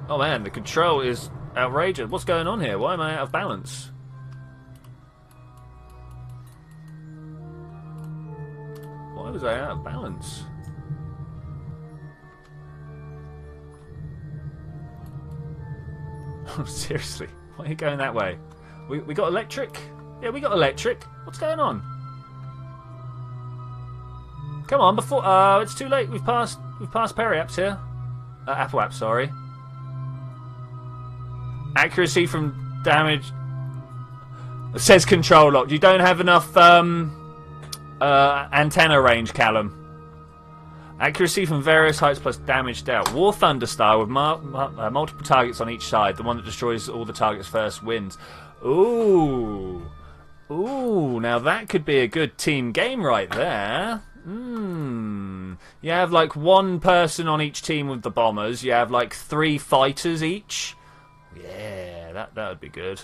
Oh man, the control is outrageous. What's going on here? Why am I out of balance? Why was I out of balance? Oh, seriously? Why are you going that way? We got electric? Yeah, we got electric. What's going on? Come on, before it's too late. We've passed Periapps here. Apple Apps, sorry. Accuracy from damage. It says control locked. You don't have enough antenna range, Callum. Accuracy from various heights plus damage dealt. War Thunder style with multiple targets on each side. The one that destroys all the targets first wins. Ooh. Ooh, now that could be a good team game right there. You have like one person on each team with the bombers. You have like 3 fighters each. Yeah, that would be good.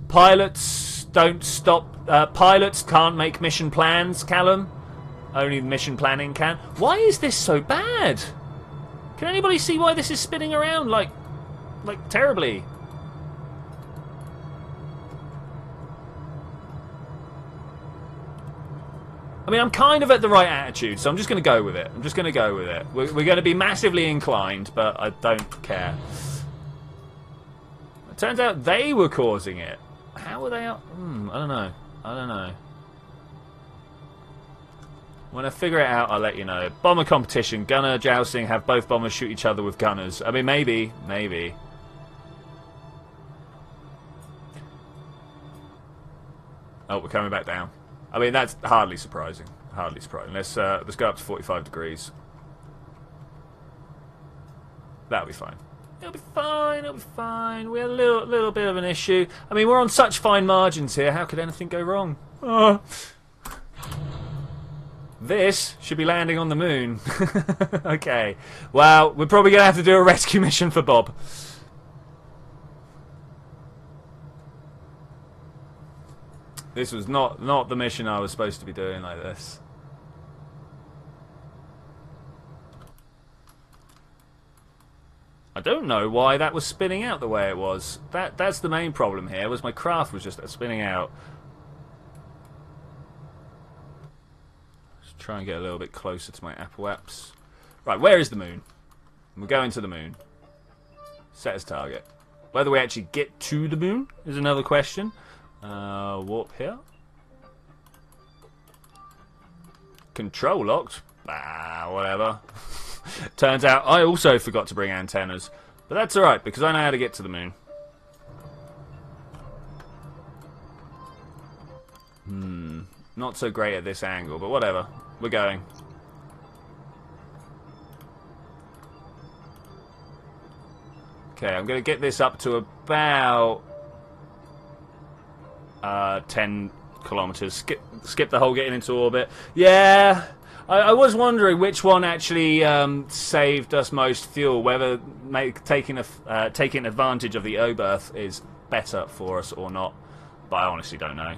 Pilots don't stop. Pilots can't make mission plans, Callum. Only mission planning can. Why is this so bad? Can anybody see why this is spinning around like terribly? I mean, I'm kind of at the right attitude, so I'm just going to go with it. We're going to be massively inclined, but I don't care. It turns out they were causing it. How were they up? I don't know. When I figure it out, I'll let you know. Bomber competition. Gunner jousting. Have both bombers shoot each other with gunners. I mean, maybe. Oh, we're coming back down. I mean, that's hardly surprising. Let's go up to 45 degrees. That'll be fine. It'll be fine. We had a little bit of an issue. I mean, we're on such fine margins here. How could anything go wrong? This should be landing on the moon. Okay. Well, we're probably going to have to do a rescue mission for Bob. This was not the mission I was supposed to be doing like this. I don't know why that was spinning out the way it was. That's the main problem here, was my craft was just spinning out. Let's try and get a little bit closer to my Apple apps. Right, where is the moon? We're going to the moon. Set as target. Whether we actually get to the moon is another question. Warp here. Control locked. Ah, whatever. Turns out I also forgot to bring antennas. But that's alright, because I know how to get to the moon. Not so great at this angle, but whatever. We're going. Okay, I'm going to get this up to about 10 kilometers. Skip the whole getting into orbit. Yeah, I was wondering which one actually saved us most fuel, whether taking advantage of the O-berth is better for us or not. But I honestly don't know.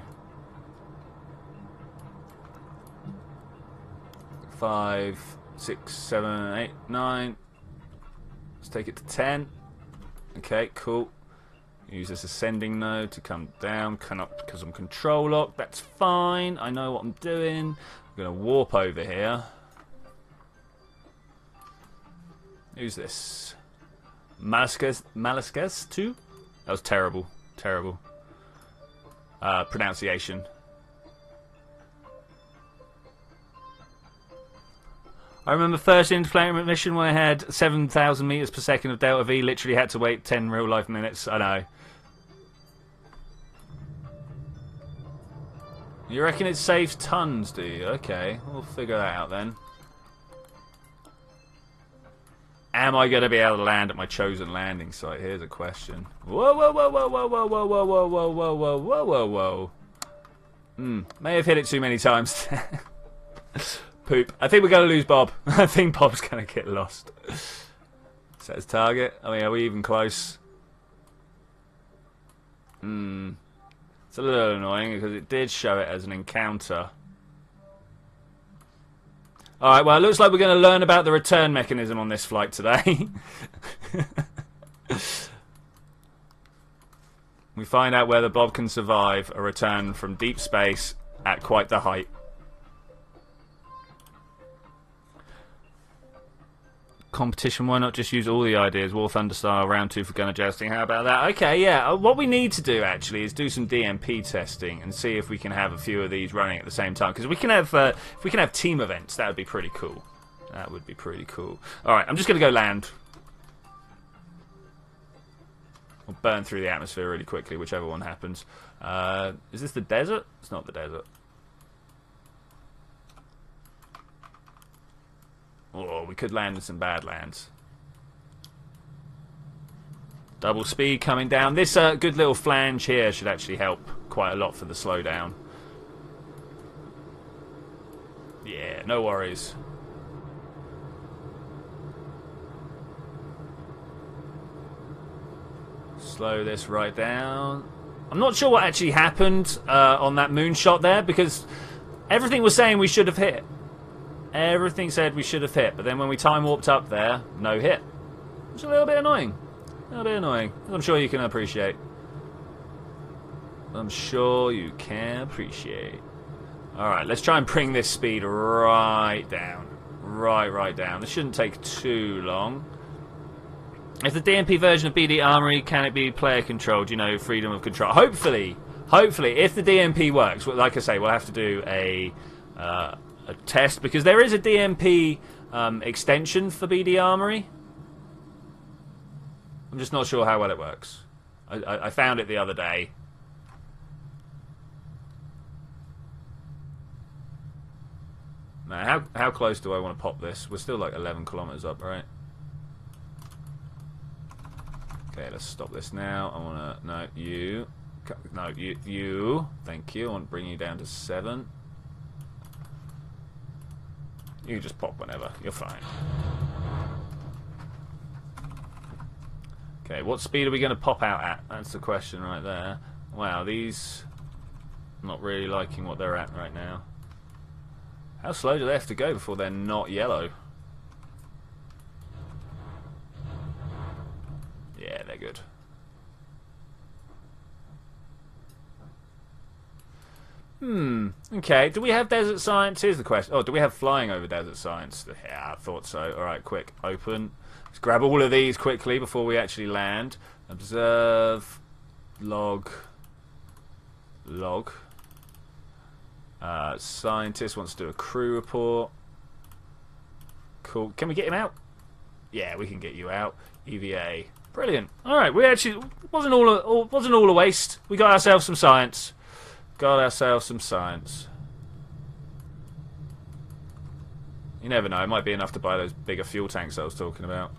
5, 6, 7, 8, 9. Let's take it to 10. Okay, cool. Use this ascending node to come down, come up because I'm control locked. That's fine. I know what I'm doing. I'm going to warp over here. Who's this? Malaskas 2? That was terrible. Terrible. Pronunciation. I remember first interplanetary mission when I had 7,000 meters per second of delta V. Literally had to wait 10 real life minutes. I know. You reckon it saves tons, do you? Okay, we'll figure that out then. Am I going to be able to land at my chosen landing site? Here's a question. Whoa, whoa, whoa, whoa, whoa, whoa, whoa, whoa, whoa, whoa, whoa, whoa, whoa, whoa, whoa. May have hit it too many times. Poop. I think we're going to lose Bob. I think Bob's going to get lost. Set as target. I mean, are we even close? It's a little annoying because it did show it as an encounter. Alright, well, it looks like we're going to learn about the return mechanism on this flight today. We find out whether Bob can survive a return from deep space at quite the height. Competition, why not just use all the ideas? War Thunder style, round 2 for gunner jousting. How about that? Okay, yeah. What we need to do actually is do some DMP testing and see if we can have a few of these running at the same time. Because we can have, if we can have team events, that would be pretty cool. That would be pretty cool. All right, I'm just going to go land. We'll burn through the atmosphere really quickly, whichever one happens. Is this the desert? It's not the desert. Oh, we could land in some bad lands. Double speed coming down. This good little flange here should actually help quite a lot for the slowdown. Yeah, no worries. Slow this right down. I'm not sure what actually happened on that moonshot there, because everything was saying we should have hit. Everything said we should have hit, but then when we time warped up there, no hit. It's a little bit annoying. A little bit annoying. I'm sure you can appreciate. I'm sure you can appreciate. Alright, let's try and bring this speed right down. Right down. This shouldn't take too long. If the DMP version of BD Armory, can it be player controlled? You know, freedom of control. Hopefully, if the DMP works, like I say, we'll have to do a test, because there is a DMP extension for BD Armory. I'm just not sure how well it works. I found it the other day. Now, how close do I want to pop this? We're still like 11 kilometers up, right? Okay, let's stop this now. I want to... No, you. No, you. Thank you. I want to bring you down to 7. You can just pop whenever. You're fine. Okay, what speed are we going to pop out at? That's the question right there. Wow, these... I'm not really liking what they're at right now. How slow do they have to go before they're not yellow? quite good. Okay, do we have desert science? Here's the question. Oh, do we have flying over desert science? Yeah, I thought so. Alright, quick. Open. Let's grab all of these quickly before we actually land. Observe. Log. Log. Scientist wants to do a crew report. Cool. Can we get him out? Yeah, we can get you out. EVA. Brilliant. Alright, we actually... wasn't all a waste. We got ourselves some science. Got ourselves some science. You never know, it might be enough to buy those bigger fuel tanks I was talking about.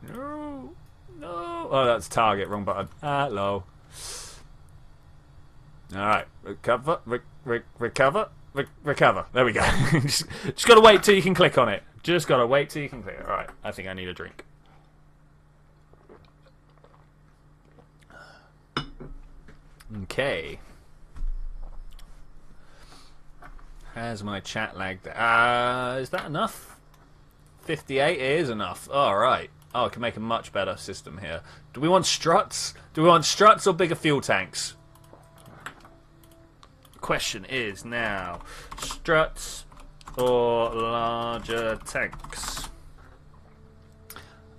No! No! Oh, that's target, wrong button. Hello. Alright, recover, recover, recover. There we go. just gotta wait till you can click on it. Just gotta wait till you can click. Alright, I think I need a drink. Okay. Has my chat lagged? Is that enough? 58 is enough. Alright. Oh, I can make a much better system here. Do we want struts? Do we want struts or bigger fuel tanks? The question is now, struts or larger tanks?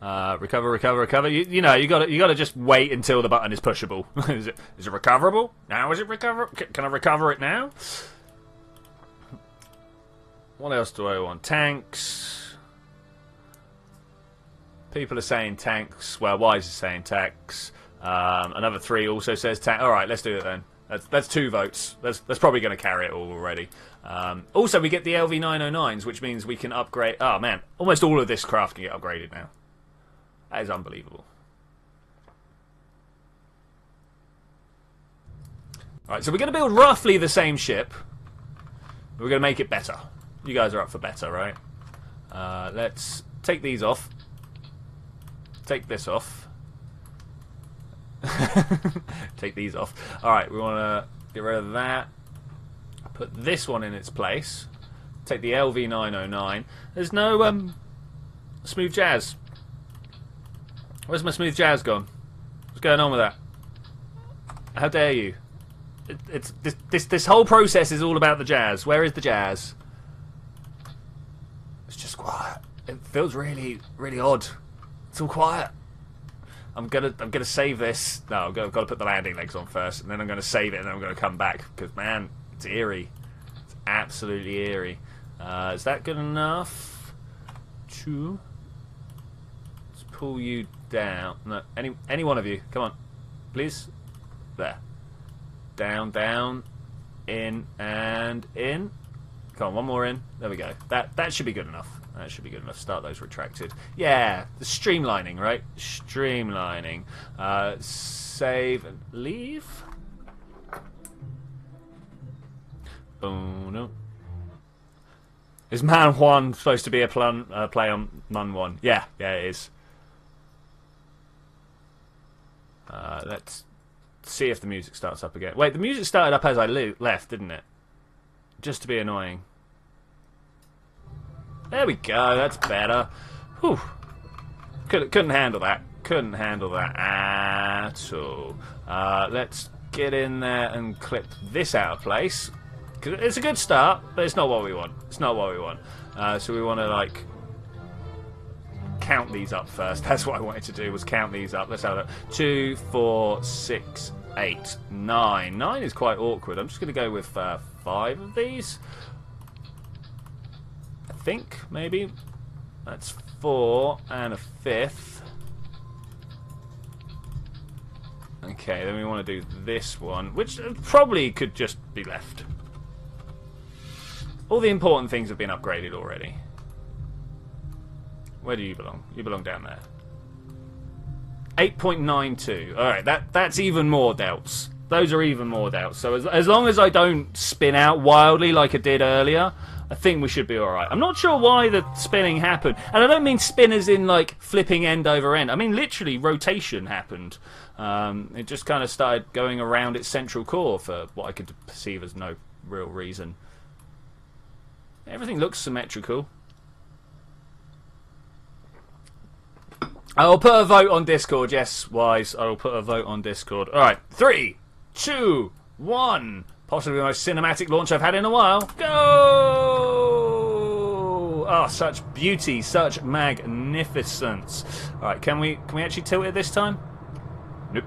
Recover, recover, recover. You know, you gotta just wait until the button is pushable. Is it recoverable? Now is it recover? Can I recover it now? What else do I want? Tanks. People are saying tanks. Well, Wise is saying tanks. Another 3 also says tank. All right, let's do it then. That's 2 votes. That's probably going to carry it all already. Also, we get the LV909s, which means we can upgrade. Oh man, almost all of this craft can get upgraded now. That is unbelievable. Alright, so we're going to build roughly the same ship. We're going to make it better. You guys are up for better, right? Let's take these off. Take this off. Take these off. Alright, we want to get rid of that. Put this one in its place. Take the LV909. There's no smooth jazz. Where's my smooth jazz gone? What's going on with that? How dare you? This whole process is all about the jazz. Where is the jazz? It's just quiet. It feels really, really odd. It's all quiet. I'm gonna save this. No, I've got to put the landing legs on first, and then I'm gonna save it, and then I'm gonna come back because man, it's eerie. It's absolutely eerie. Is that good enough? Let's pull you down. No, any one of you. Come on, please. There. Down, down, in and in. Come on, one more in. There we go. That should be good enough. That should be good enough. Start those retracted. Yeah, the streamlining, right? Streamlining. Save and leave. Oh no. Is Man 1 supposed to be a play on Mun 1? Yeah, it is. Let's see if the music starts up again. Wait, the music started up as I left, didn't it? Just to be annoying. There we go, that's better. Whew. Couldn't handle that. Couldn't handle that at all. Let's get in there and clip this out of place. Cause it's a good start, but it's not what we want. It's not what we want. So we want to, like, count these up first. That's what I wanted to do, was count these up. Let's have it. 2, 4, 6, 8, 9. 9 is quite awkward. I'm just going to go with 5 of these. I think, maybe. That's 4 and a 5th. Okay, then we want to do this one, which probably could just be left. All the important things have been upgraded already. Where do you belong? You belong down there. 8.92. Alright, that's even more delts. Those are even more delts. So as long as I don't spin out wildly like I did earlier, I think we should be alright. I'm not sure why the spinning happened. And I don't mean spin as in like flipping end over end. I mean literally rotation happened. It just kind of started going around its central core for what I could perceive as no real reason. Everything looks symmetrical. I will put a vote on Discord. Yes, Wise. I will put a vote on Discord. All right, 3, 2, 1. Possibly the most cinematic launch I've had in a while. Go! Oh, such beauty, such magnificence. All right, can we actually tilt it this time? Nope.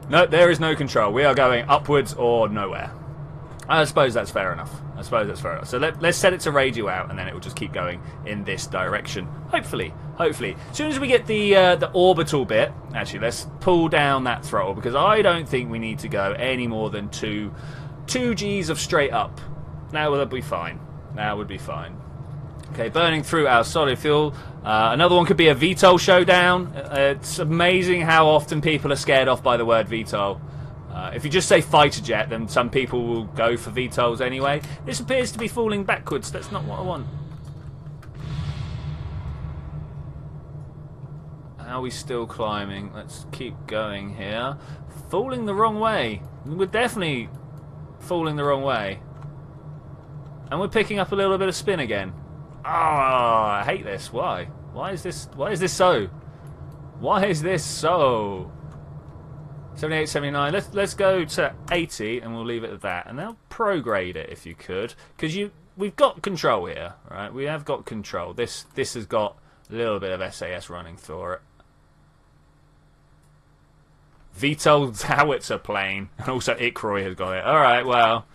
No, there is no control. We are going upwards or nowhere. I suppose that's fair enough. So let's set it to radio out, and then it will just keep going in this direction. Hopefully. As soon as we get the orbital bit, actually, let's pull down that throttle, because I don't think we need to go any more than 2 Gs of straight up. That would be fine. Okay, burning through our solid fuel. Another one could be a VTOL showdown. It's amazing how often people are scared off by the word VTOL. If you just say fighter jet, then some people will go for VTOLs anyway. This appears to be falling backwards. That's not what I want. Are we still climbing? Let's keep going here. Falling the wrong way. We're definitely falling the wrong way. And we're picking up a little bit of spin again. Oh, I hate this. Why? Why is this so? 78, 79. Let's go to 80, and we'll leave it at that. And now prograde it if you could, because we've got control here, right? We have got control. This has got a little bit of SAS running through it. VTOL howitzer plane, and also Ikroy has got it. All right, well.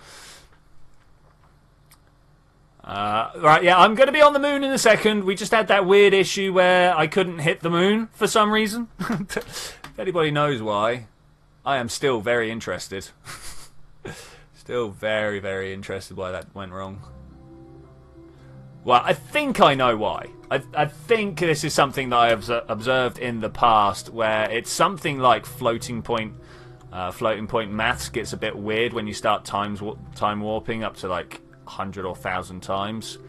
Right, yeah, I'm going to be on the moon in a second. We just had that weird issue where I couldn't hit the moon for some reason. If anybody knows why, I am still very interested. Still very, very interested why that went wrong. Well, I think I know why. I think this is something that I have observed in the past, where it's something like floating point maths gets a bit weird when you start time warping up to like 100 or 1,000 times.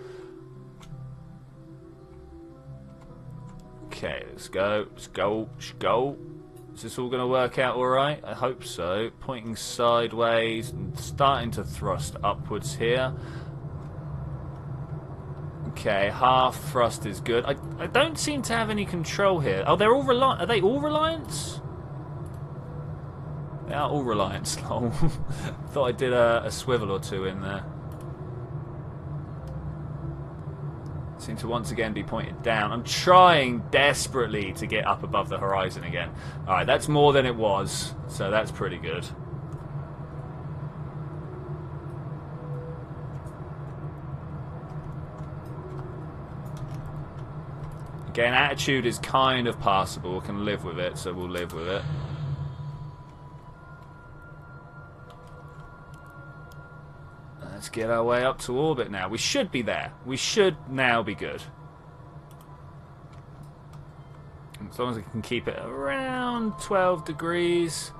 Okay, let's go. Is this all going to work out alright? I hope so. Pointing sideways and starting to thrust upwards here. Okay, half thrust is good. I don't seem to have any control here. Oh, they're all Reliant. Are they all Reliants? They are all Reliants. Thought I did a swivel or two in there. Seem to once again be pointed down. I'm trying desperately to get up above the horizon again. Alright, that's more than it was, so that's pretty good. Again, attitude is kind of passable. We can live with it, so we'll live with it. Let's get our way up to orbit now. We should be there. We should now be good. As long as we can keep it around 12 degrees.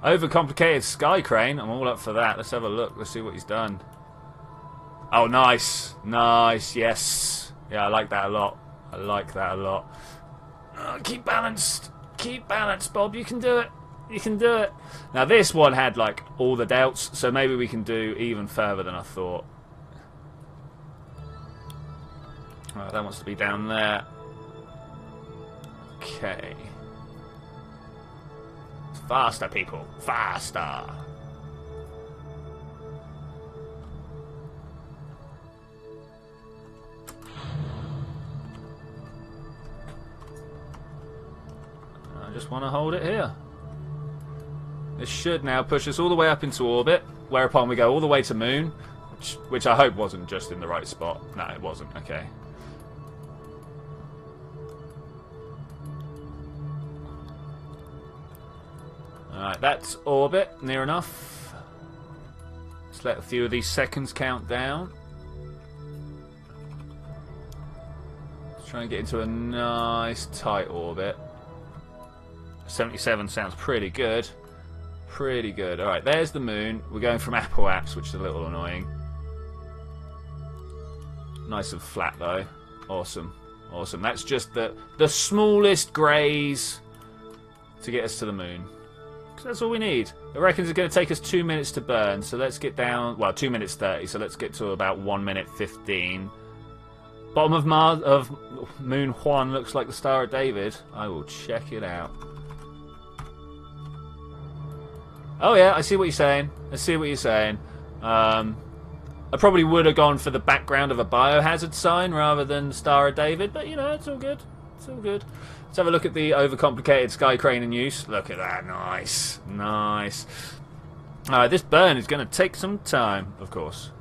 Overcomplicated sky crane. I'm all up for that. Let's have a look. Let's see what he's done. Oh, nice. Nice. Yes. Yeah, I like that a lot. Keep balanced. Keep balanced, Bob. You can do it. You can do it. Now this one had like all the doubts, so maybe we can do even further than I thought. Right, that wants to be down there. Okay. Faster, people. Faster. I just want to hold it here. This should now push us all the way up into orbit, whereupon we go all the way to moon, which I hope wasn't just in the right spot. No, it wasn't. Okay. Alright, that's orbit, near enough. Let's let a few of these seconds count down. Let's try and get into a nice tight orbit. 77 sounds pretty good. Pretty good. Alright, there's the moon. We're going from Apple apps, which is a little annoying. Nice and flat, though. Awesome. Awesome. That's just the smallest greys to get us to the moon. So that's all we need. I reckon it's going to take us 2 minutes to burn, so let's get down... Well, 2 minutes 30, so let's get to about 1 minute 15. Bottom of Mars of Moon Juan looks like the Star of David. I will check it out. Oh yeah, I see what you're saying. I see what you're saying. I probably would have gone for the background of a biohazard sign rather than Star of David, but you know, it's all good. It's all good. Let's have a look at the overcomplicated sky crane in use. Look at that. Nice. Nice. This burn is going to take some time, of course.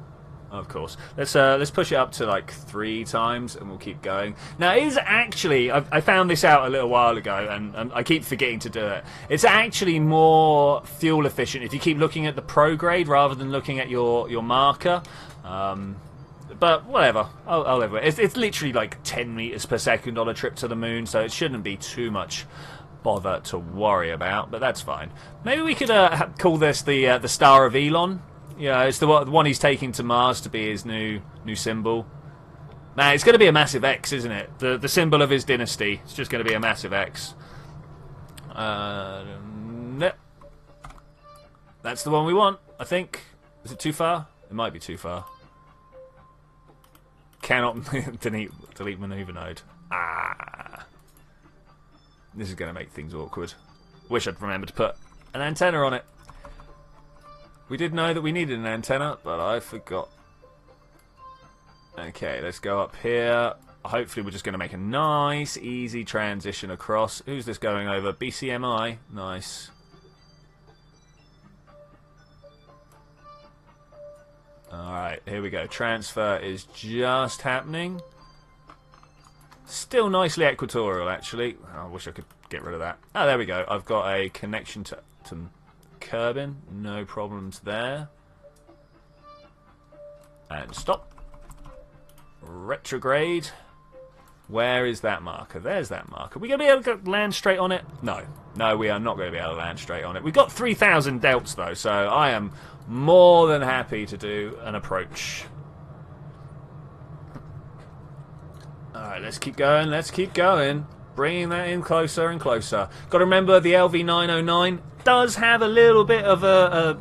Of course. Let's push it up to like 3 times and we'll keep going. Now it is actually, I found this out a little while ago and I keep forgetting to do it. It's actually more fuel efficient if you keep looking at the prograde rather than looking at your marker. But whatever, I'll live with it. It's literally like 10 meters per second on a trip to the moon, so it shouldn't be too much bother to worry about, but that's fine. Maybe we could call this the Star of Elon. Yeah, it's the one he's taking to Mars to be his new symbol. Nah, it's going to be a massive X, isn't it? The symbol of his dynasty. It's just going to be a massive X. No. That's the one we want, I think. Is it too far? It might be too far. Cannot delete maneuver node. Ah. This is going to make things awkward. Wish I'd remembered to put an antenna on it. We did know that we needed an antenna, but I forgot. Okay, let's go up here. Hopefully we're just going to make a nice, easy transition across. Who's this going over? BCMI. Nice. Alright, here we go. Transfer is just happening. Still nicely equatorial, actually. I wish I could get rid of that. Oh, there we go. I've got a connection to Kerbin. No problems there. And stop. Retrograde. Where is that marker? There's that marker. Are we going to be able to land straight on it? No. No, we are not going to be able to land straight on it. We've got 3,000 delts, though, so I am more than happy to do an approach. Alright, let's keep going. Let's keep going. Bringing that in closer and closer. Got to remember the LV909 does have a little bit of a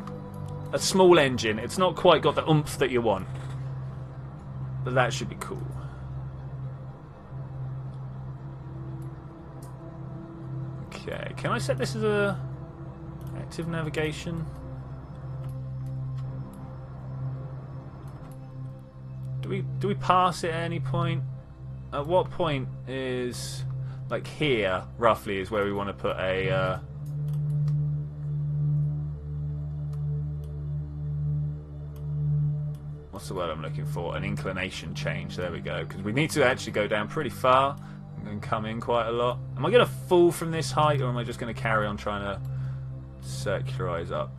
small engine. It's not quite got the oomph that you want. But that should be cool. Okay, can I set this as a active navigation? Do we pass it at any point? At what point is, like here, roughly, is where we want to put a what's the word I'm looking for? An inclination change. There we go. Because we need to actually go down pretty far and come in quite a lot. Am I going to fall from this height, or am I just going to carry on trying to circularize up?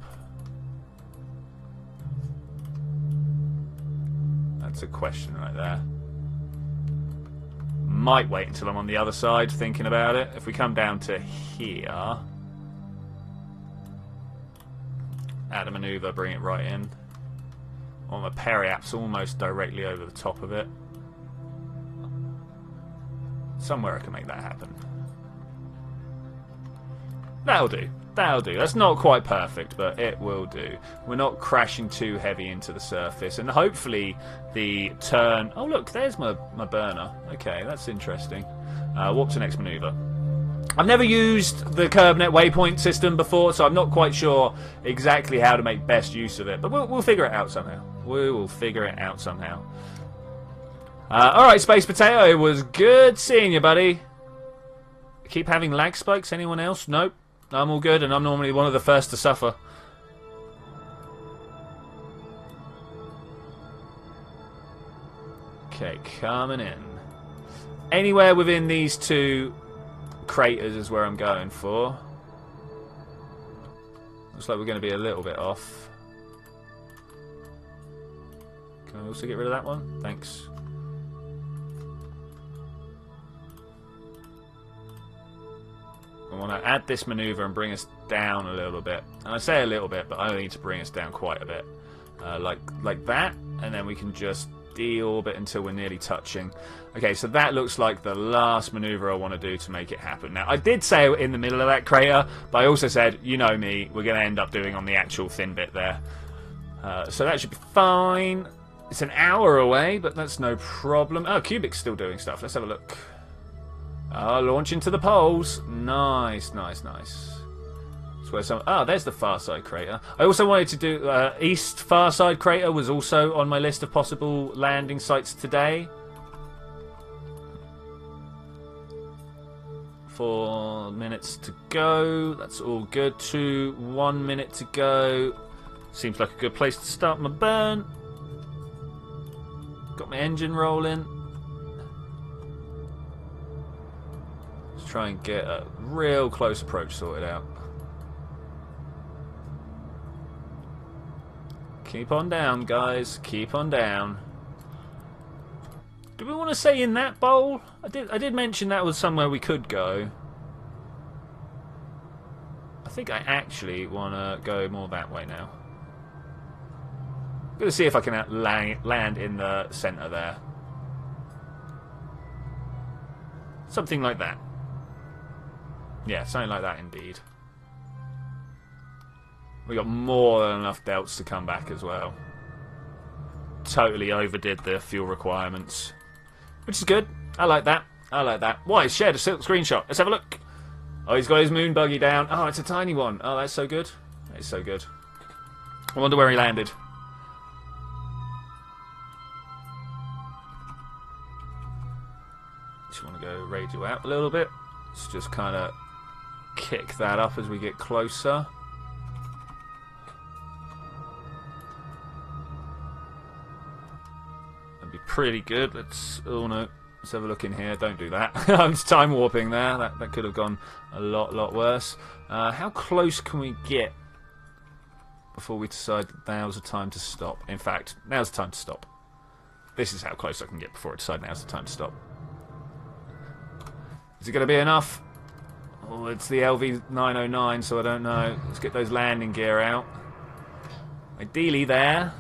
That's a question right there. Might wait until I'm on the other side thinking about it. If we come down to here, add a maneuver, bring it right in. Oh, my periapt's almost directly over the top of it. Somewhere I can make that happen. That'll do. That'll do. That's not quite perfect, but it will do. We're not crashing too heavy into the surface, and hopefully the turn... Oh, look, there's my burner. Okay, that's interesting. Warp to next maneuver. I've never used the KerbNet waypoint system before, so I'm not quite sure exactly how to make best use of it, but we'll figure it out somehow. We will figure it out somehow. Alright, Space Potato, it was good seeing you, buddy. Keep having lag spikes? Anyone else? Nope. I'm all good, and I'm normally one of the first to suffer. Okay, coming in. Anywhere within these 2 craters is where I'm going for. Looks like we're going to be a little bit off. Can I also get rid of that one? Thanks. I want to add this maneuver and bring us down a little bit. And I say a little bit, but I need to bring us down quite a bit. Like that, and then we can just deorbit until we're nearly touching. Okay, so that looks like the last maneuver I want to do to make it happen. Now, I did say in the middle of that crater, but I also said, you know me, we're going to end up doing on the actual thin bit there. So that should be fine. It's an hour away, but that's no problem. Oh, Cubic's still doing stuff. Let's have a look. Oh, launch into the poles. Nice, nice, nice. That's where some... Oh, there's the far side crater. I also wanted to do... East far side crater was also on my list of possible landing sites today. 4 minutes to go. That's all good. 1 minute to go. Seems like a good place to start my burn. Got my engine rolling. Let's try and get a real close approach sorted out. Keep on down, guys. Keep on down. Do we want to say in that bowl? I did mention that was somewhere we could go. I think I actually want to go more that way now. I'm going to see if I can land in the centre there. Something like that. Yeah, something like that indeed. We got more than enough delts to come back as well. Totally overdid the fuel requirements. Which is good. I like that. I like that. Why? He's shared a screenshot. Let's have a look. Oh, he's got his moon buggy down. Oh, it's a tiny one. Oh, that's so good. That is so good. I wonder where he landed. Just want to go radio out a little bit. Let's just kind of kick that up as we get closer. That'd be pretty good. Let's... Oh no. Let's have a look in here. Don't do that. I'm just time warping there. That could have gone a lot worse. How close can we get before we decide that now's the time to stop? In fact, now's the time to stop. This is how close I can get before I decide now's the time to stop. Is it going to be enough? Oh, it's the LV909, so I don't know. Let's get those landing gear out. Ideally there.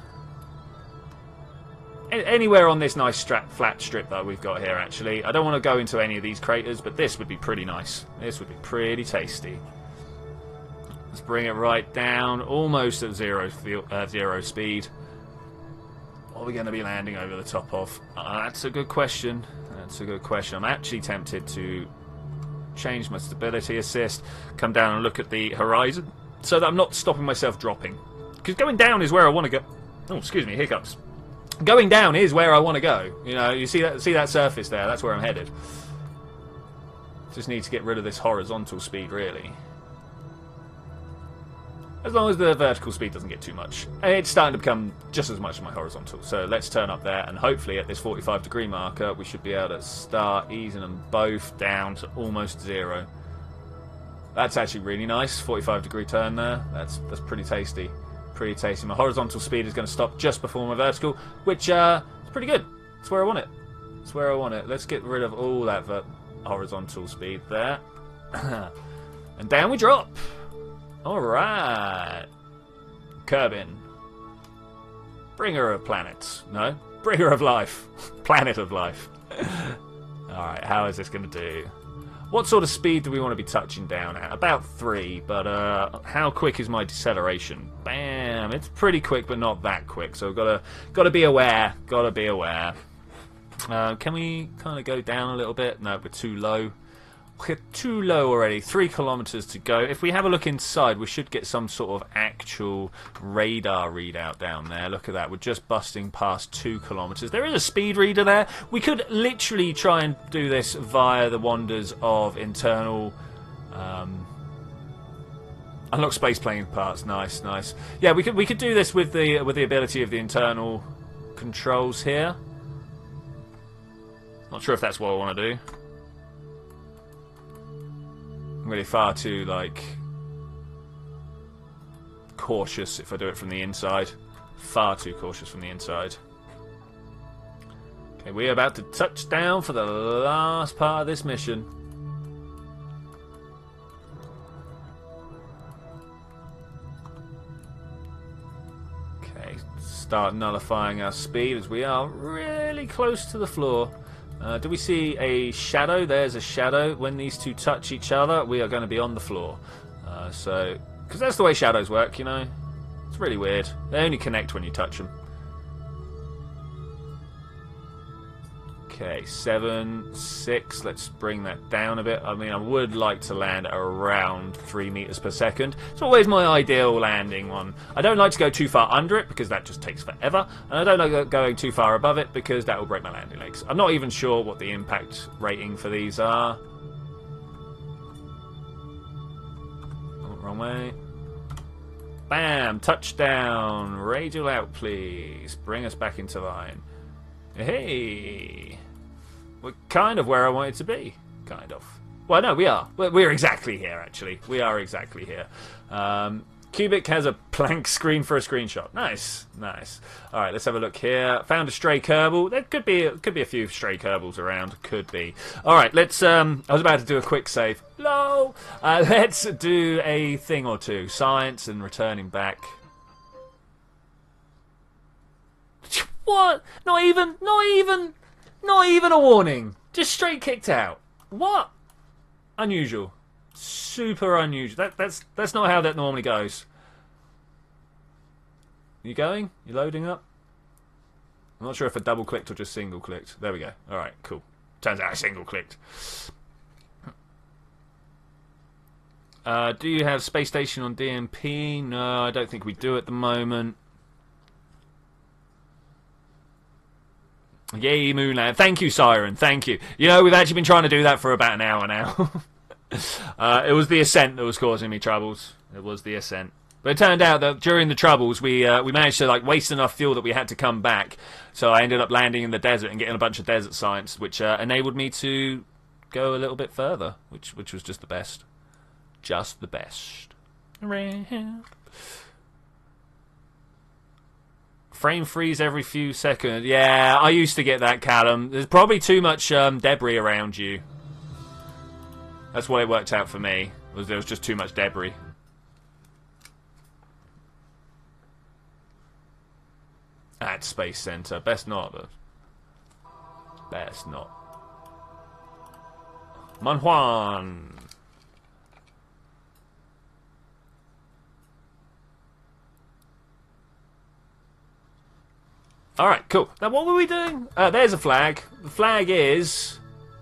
Anywhere on this nice flat strip that we've got here, actually. I don't want to go into any of these craters, but this would be pretty nice. This would be pretty tasty. Let's bring it right down, almost at zero speed. What are we going to be landing over the top of? That's a good question. That's a good question. I'm actually tempted to change my stability assist, come down and look at the horizon, so that I'm not stopping myself dropping. Because going down is where I want to go. Oh, excuse me, hiccups. Going down is where I want to go. You know, you see that surface there? That's where I'm headed. Just need to get rid of this horizontal speed, really. As long as the vertical speed doesn't get too much. And it's starting to become just as much as my horizontal. So let's turn up there, and hopefully at this 45-degree marker, we should be able to start easing them both down to almost zero. That's actually really nice. 45-degree turn there. That's pretty tasty. Pretty tasty. My horizontal speed is going to stop just before my vertical, which is pretty good. It's where I want it. It's where I want it. Let's get rid of all that horizontal speed there. And down we drop. Alright. Kerbin. Bringer of planets. No? Bringer of life. Planet of life. Alright, how is this going to do? What sort of speed do we want to be touching down at? About 3, but how quick is my deceleration? Bam! It's pretty quick, but not that quick, so gotta be aware. Gotta be aware. Can we kind of go down a little bit? No, we're too low. We're too low already. 3 kilometers to go. If we have a look inside, we should get some sort of actual radar readout down there. Look at that. We're just busting past 2 kilometers. There is a speed reader there. We could literally try and do this via the wonders of internal... unlock space plane parts. Nice, nice. Yeah, we could do this with the ability of the internal controls here. Not sure if that's what I want to do. I'm really far too, like, cautious if I do it from the inside. Far too cautious from the inside. Okay, we're about to touch down for the last part of this mission. Okay, start nullifying our speed as we are really close to the floor. Do we see a shadow? There's a shadow. When these two touch each other, we are going to be on the floor. Because that's the way shadows work, you know. It's really weird. They only connect when you touch them. Okay, 7, 6. Let's bring that down a bit. I mean, I would like to land around 3 meters per second. It's always my ideal landing one. I don't like to go too far under it because that just takes forever. And I don't like going too far above it because that will break my landing legs. I'm not even sure what the impact rating for these are. Oh, wrong way. Bam! Touchdown! Radial out, please. Bring us back into line. Hey! We're kind of where I wanted to be. Kind of. Well, no, we are. We're exactly here, actually. We are exactly here. Cubic has a blank screen for a screenshot. Nice. Nice. Alright, let's have a look here. Found a stray Kerbal. There could be a few stray Kerbals around. Could be. Alright, let's... I was about to do a quick save. No! Let's do a thing or two. Science and returning back. What? Not even a warning. Just straight kicked out. What? Unusual. Super unusual. That's not how that normally goes. You going? You loading up? I'm not sure if I double clicked or just single clicked. There we go. Alright, cool. Turns out I single clicked. Do you have space station on DMP? No, I don't think we do at the moment. Yay, Moonland. Thank you, Siren. Thank you. You know, we've actually been trying to do that for about an hour now. It was the ascent that was causing me troubles. It was the ascent. But it turned out that during the troubles, we managed to like waste enough fuel that we had to come back. So I ended up landing in the desert and getting a bunch of desert science, which enabled me to go a little bit further, which was just the best. Just the best. Frame freeze every few seconds. Yeah, I used to get that, Callum. There's probably too much debris around you. That's what it worked out for me. There was just too much debris. At Space Center. Best not, but... Best not. Mun Twin. Alright, cool. Now, what were we doing? There's a flag. The flag is...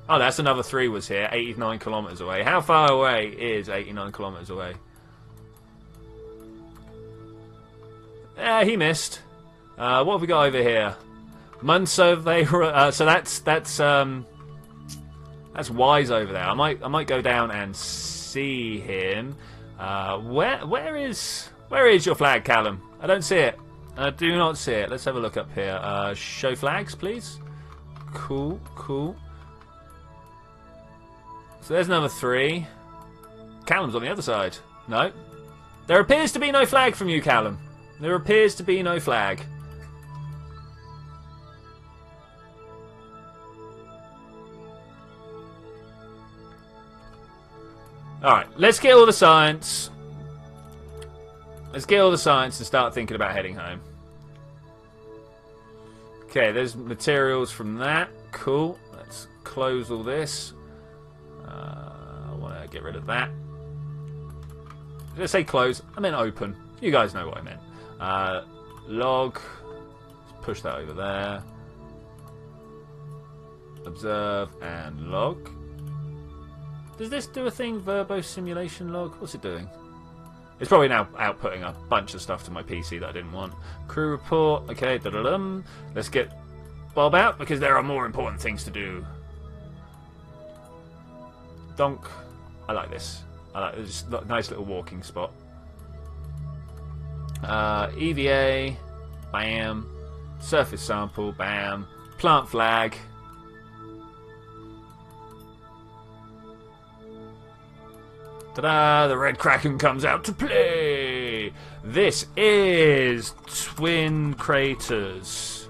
Oh, that's another 3 was here. 89 kilometers away. How far away is 89 kilometers away? He missed. What have we got over here? Mun Survey. So that's Wise over there. I might go down and see him. Where is your flag, Callum? I don't see it. I do not see it. Let's have a look up here. Show flags, please. Cool, cool. So there's number 3. Callum's on the other side. No. There appears to be no flag from you, Callum. There appears to be no flag. Alright, let's get all the science. Let's get all the science and start thinking about heading home. Okay, there's materials from that. Cool. Let's close all this. I want to get rid of that. Did I say close? I meant open. You guys know what I meant. Log. Let's push that over there. Observe and log. Does this do a thing? Verbo simulation log? What's it doing? It's probably now outputting a bunch of stuff to my PC that I didn't want. Crew report. Okay, da-da-dum. Let's get Bob out because there are more important things to do. Donk. I like this. I like this. Nice little walking spot. EVA. Bam. Surface sample. Bam. Plant flag. Ta-da! The Red Kraken comes out to play! This is Twin Craters.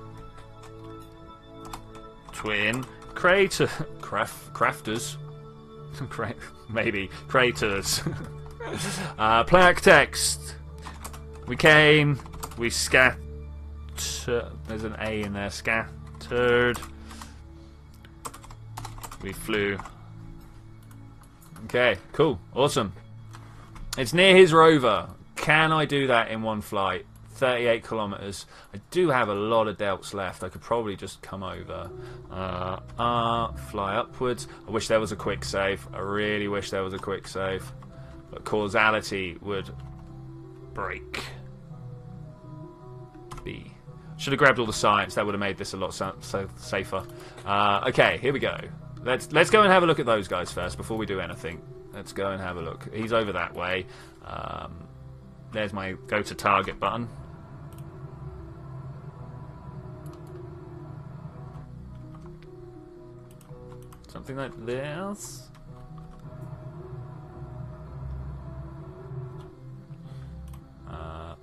Twin Crater... Crafters? Maybe. Craters. Plaque text. We came. We scattered. There's an A in there. Scattered. We flew. Okay, cool. Awesome. It's near his rover. Can I do that in one flight? 38 kilometers. I do have a lot of delts left. I could probably just come over. Fly upwards. I wish there was a quick save. I really wish there was a quick save. But causality would break. B. Should have grabbed all the science. That would have made this a lot safer. Okay, here we go. Let's go and have a look at those guys first before we do anything. Let's go and have a look. He's over that way. There's my go to target button. Something like this.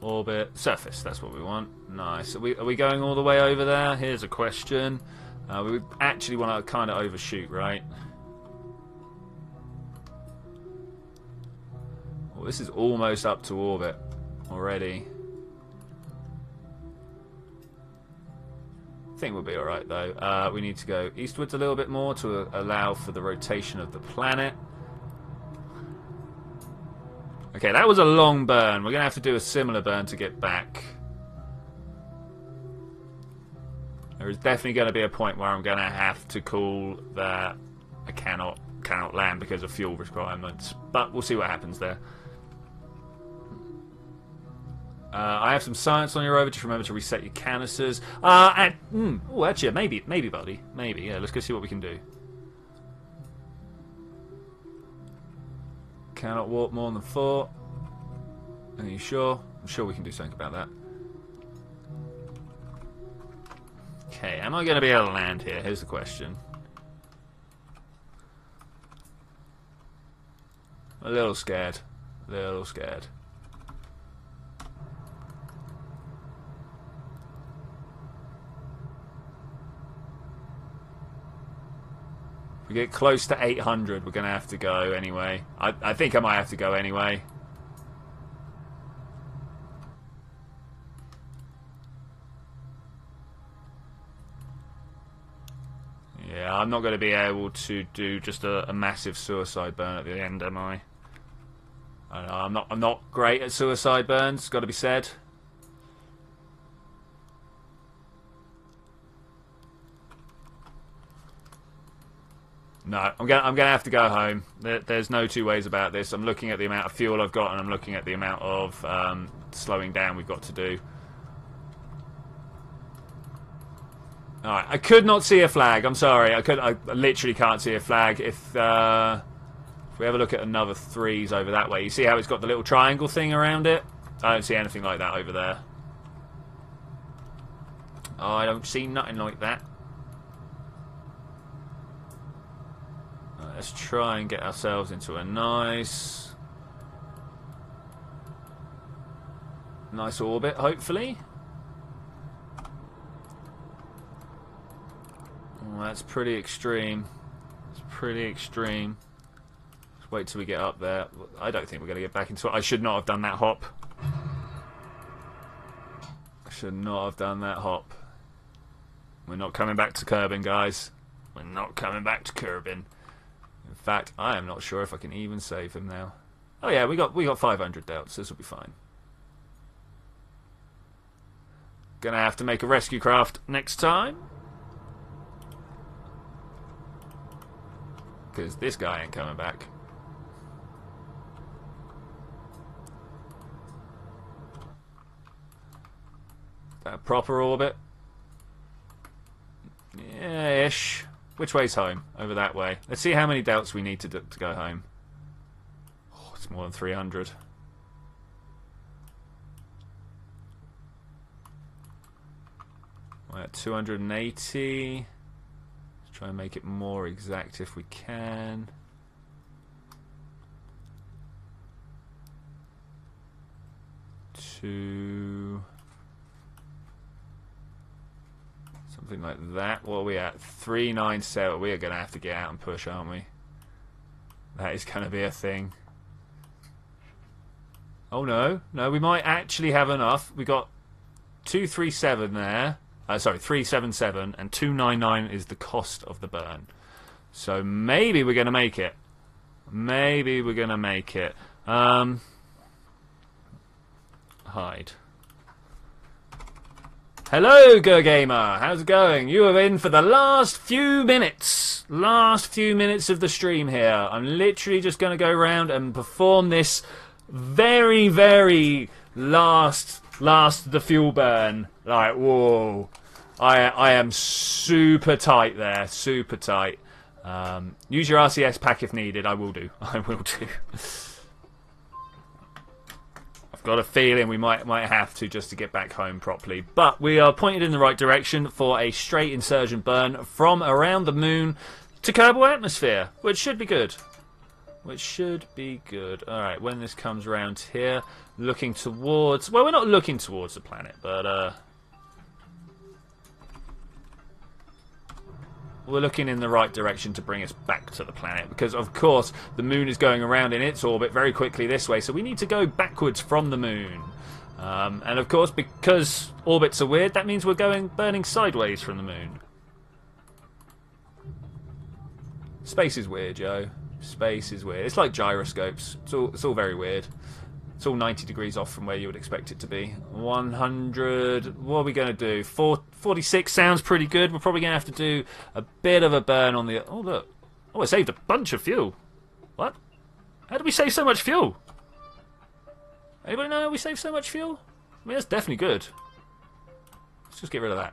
Orbit. Surface, that's what we want. Nice. Are we going all the way over there? Here's a question. We actually want to kind of overshoot, right? Well, this is almost up to orbit already. I think we'll be alright though. We need to go eastwards a little bit more to allow for the rotation of the planet. Okay, that was a long burn. We're going to have to do a similar burn to get back. There is definitely going to be a point where I'm going to have to call that I cannot land because of fuel requirements. But we'll see what happens there. I have some science on your rover. Just remember to reset your canisters. Oh, actually, maybe, buddy. Maybe, yeah. Let's go see what we can do. Cannot warp more than 4. Are you sure? I'm sure we can do something about that. Okay, am I going to be able to land here? Here's the question. A little scared. A little scared. If we get close to 800, we're going to have to go anyway. I think I might have to go anyway. Yeah, I'm not going to be able to do just a massive suicide burn at the end, am I? I don't know, I'm not great at suicide burns, got to be said. No, I'm gonna have to go home. There's no two ways about this. I'm looking at the amount of fuel I've got, and I'm looking at the amount of slowing down we've got to do. All right, I could not see a flag. I'm sorry. I literally can't see a flag. If we have a look at another 3s over that way, you see how it's got the little triangle thing around it? I don't see anything like that over there. Oh, I don't see nothing like that. Let's try and get ourselves into a nice orbit, hopefully. Oh, that's pretty extreme. It's pretty extreme. Let's wait till we get up there. I don't think we're going to get back into it. I should not have done that hop. I should not have done that hop. We're not coming back to Kerbin, guys. We're not coming back to Kerbin. In fact, I am not sure if I can even save him now. Oh yeah, we got 500 delts. This will be fine. Gonna have to make a rescue craft next time, because this guy ain't coming back. Is that a proper orbit? Yeah, ish. Which way's home? Over that way. Let's see how many delts we need to go home. Oh, it's more than 300. We're at 280. Let's try and make it more exact if we can. Something like that. What are we at? 397. We are going to have to get out and push, aren't we? That is going to be a thing. Oh no. No, we might actually have enough. We got 237 there. Sorry, 377. And 299 is the cost of the burn. So maybe we're going to make it. Maybe we're going to make it. Hide. Hello, GoGamer. How's it going? You are in for the last few minutes. Last few minutes of the stream here. I'm literally just going to go around and perform this very, very last the fuel burn. Like, whoa. I am super tight there. Super tight. Use your RCS pack if needed. I will do. I will do. Got a feeling we might have to just to get back home properly. But we are pointed in the right direction for a straight insurgent burn from around the moon to Kerbal atmosphere, which should be good. Which should be good. Alright, when this comes around here, looking towards... Well, we're not looking towards the planet, but... we're looking in the right direction to bring us back to the planet, because of course the moon is going around in its orbit very quickly this way, so we need to go backwards from the moon. And of course, because orbits are weird, that means we're burning sideways from the moon. Space is weird, Joe. Space is weird. It's like gyroscopes. It's all very weird. It's all 90 degrees off from where you would expect it to be. 100... What are we going to do? 46 sounds pretty good. We're probably going to have to do a bit of a burn on the... Oh, look. Oh, I saved a bunch of fuel. What? How did we save so much fuel? Anybody know how we saved so much fuel? I mean, that's definitely good. Let's just get rid of that.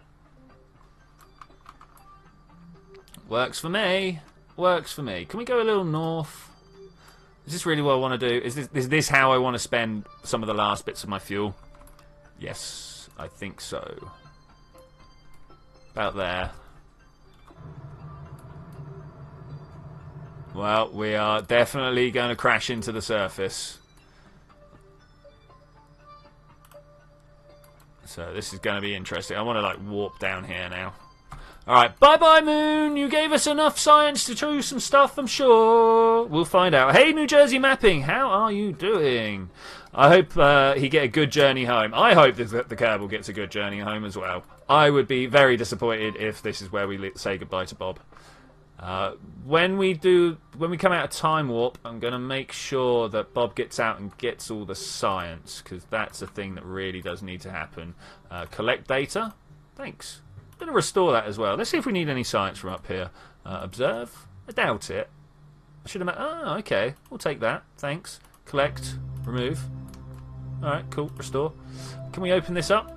Works for me. Works for me. Can we go a little north? Is this really what I want to do? Is this how I want to spend some of the last bits of my fuel? Yes, I think so. About there. Well, we are definitely going to crash into the surface. So this is going to be interesting. I want to like warp down here now. Alright, bye-bye Moon! You gave us enough science to do some stuff, I'm sure. We'll find out. Hey, New Jersey Mapping, how are you doing? I hope he get a good journey home. I hope that the Kerbal gets a good journey home as well. I would be very disappointed if this is where we say goodbye to Bob. When we come out of Time Warp, I'm going to make sure that Bob gets out and gets all the science, because that's a thing that really does need to happen. Collect data. Thanks. I'm going to restore that as well. Let's see if we need any science from up here. Observe. I doubt it. I should have... Oh, okay. We'll take that. Thanks. Collect. Remove. Alright, cool. Restore. Can we open this up?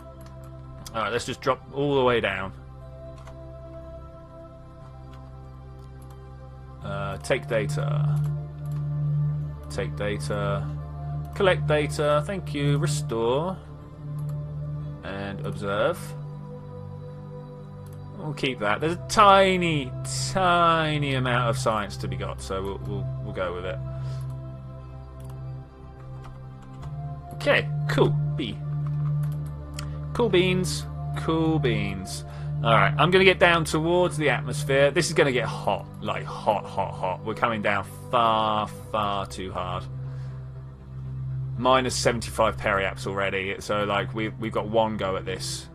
Alright, let's just drop all the way down. Take data. Take data. Collect data. Thank you. Restore. And observe. We'll keep that. There's a tiny, tiny amount of science to be got, so we'll go with it. Okay, cool. B. Cool beans. Cool beans. Alright, I'm going to get down towards the atmosphere. This is going to get hot. Like, hot, hot, hot. We're coming down far, far too hard. Minus 75 periaps already, so, like, we've got one go at this.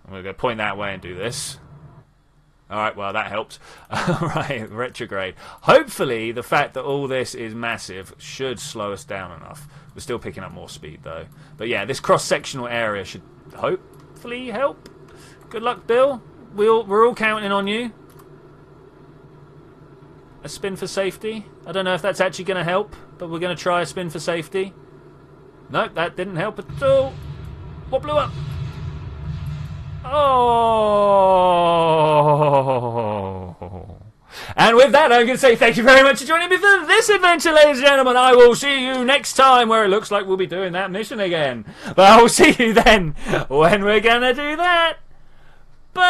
I'm going to go point that way and do this. Alright, well, that helped. Alright, retrograde. Hopefully, the fact that all this is massive should slow us down enough. We're still picking up more speed, though. But yeah, this cross-sectional area should hopefully help. Good luck, Bill. We're all counting on you. A spin for safety. I don't know if that's actually going to help, but we're going to try a spin for safety. Nope, that didn't help at all. What blew up? Oh. And with that, I'm going to say thank you very much for joining me for this adventure, ladies and gentlemen. I will see you next time, where it looks like we'll be doing that mission again. But I will see you then when we're going to do that. Bye.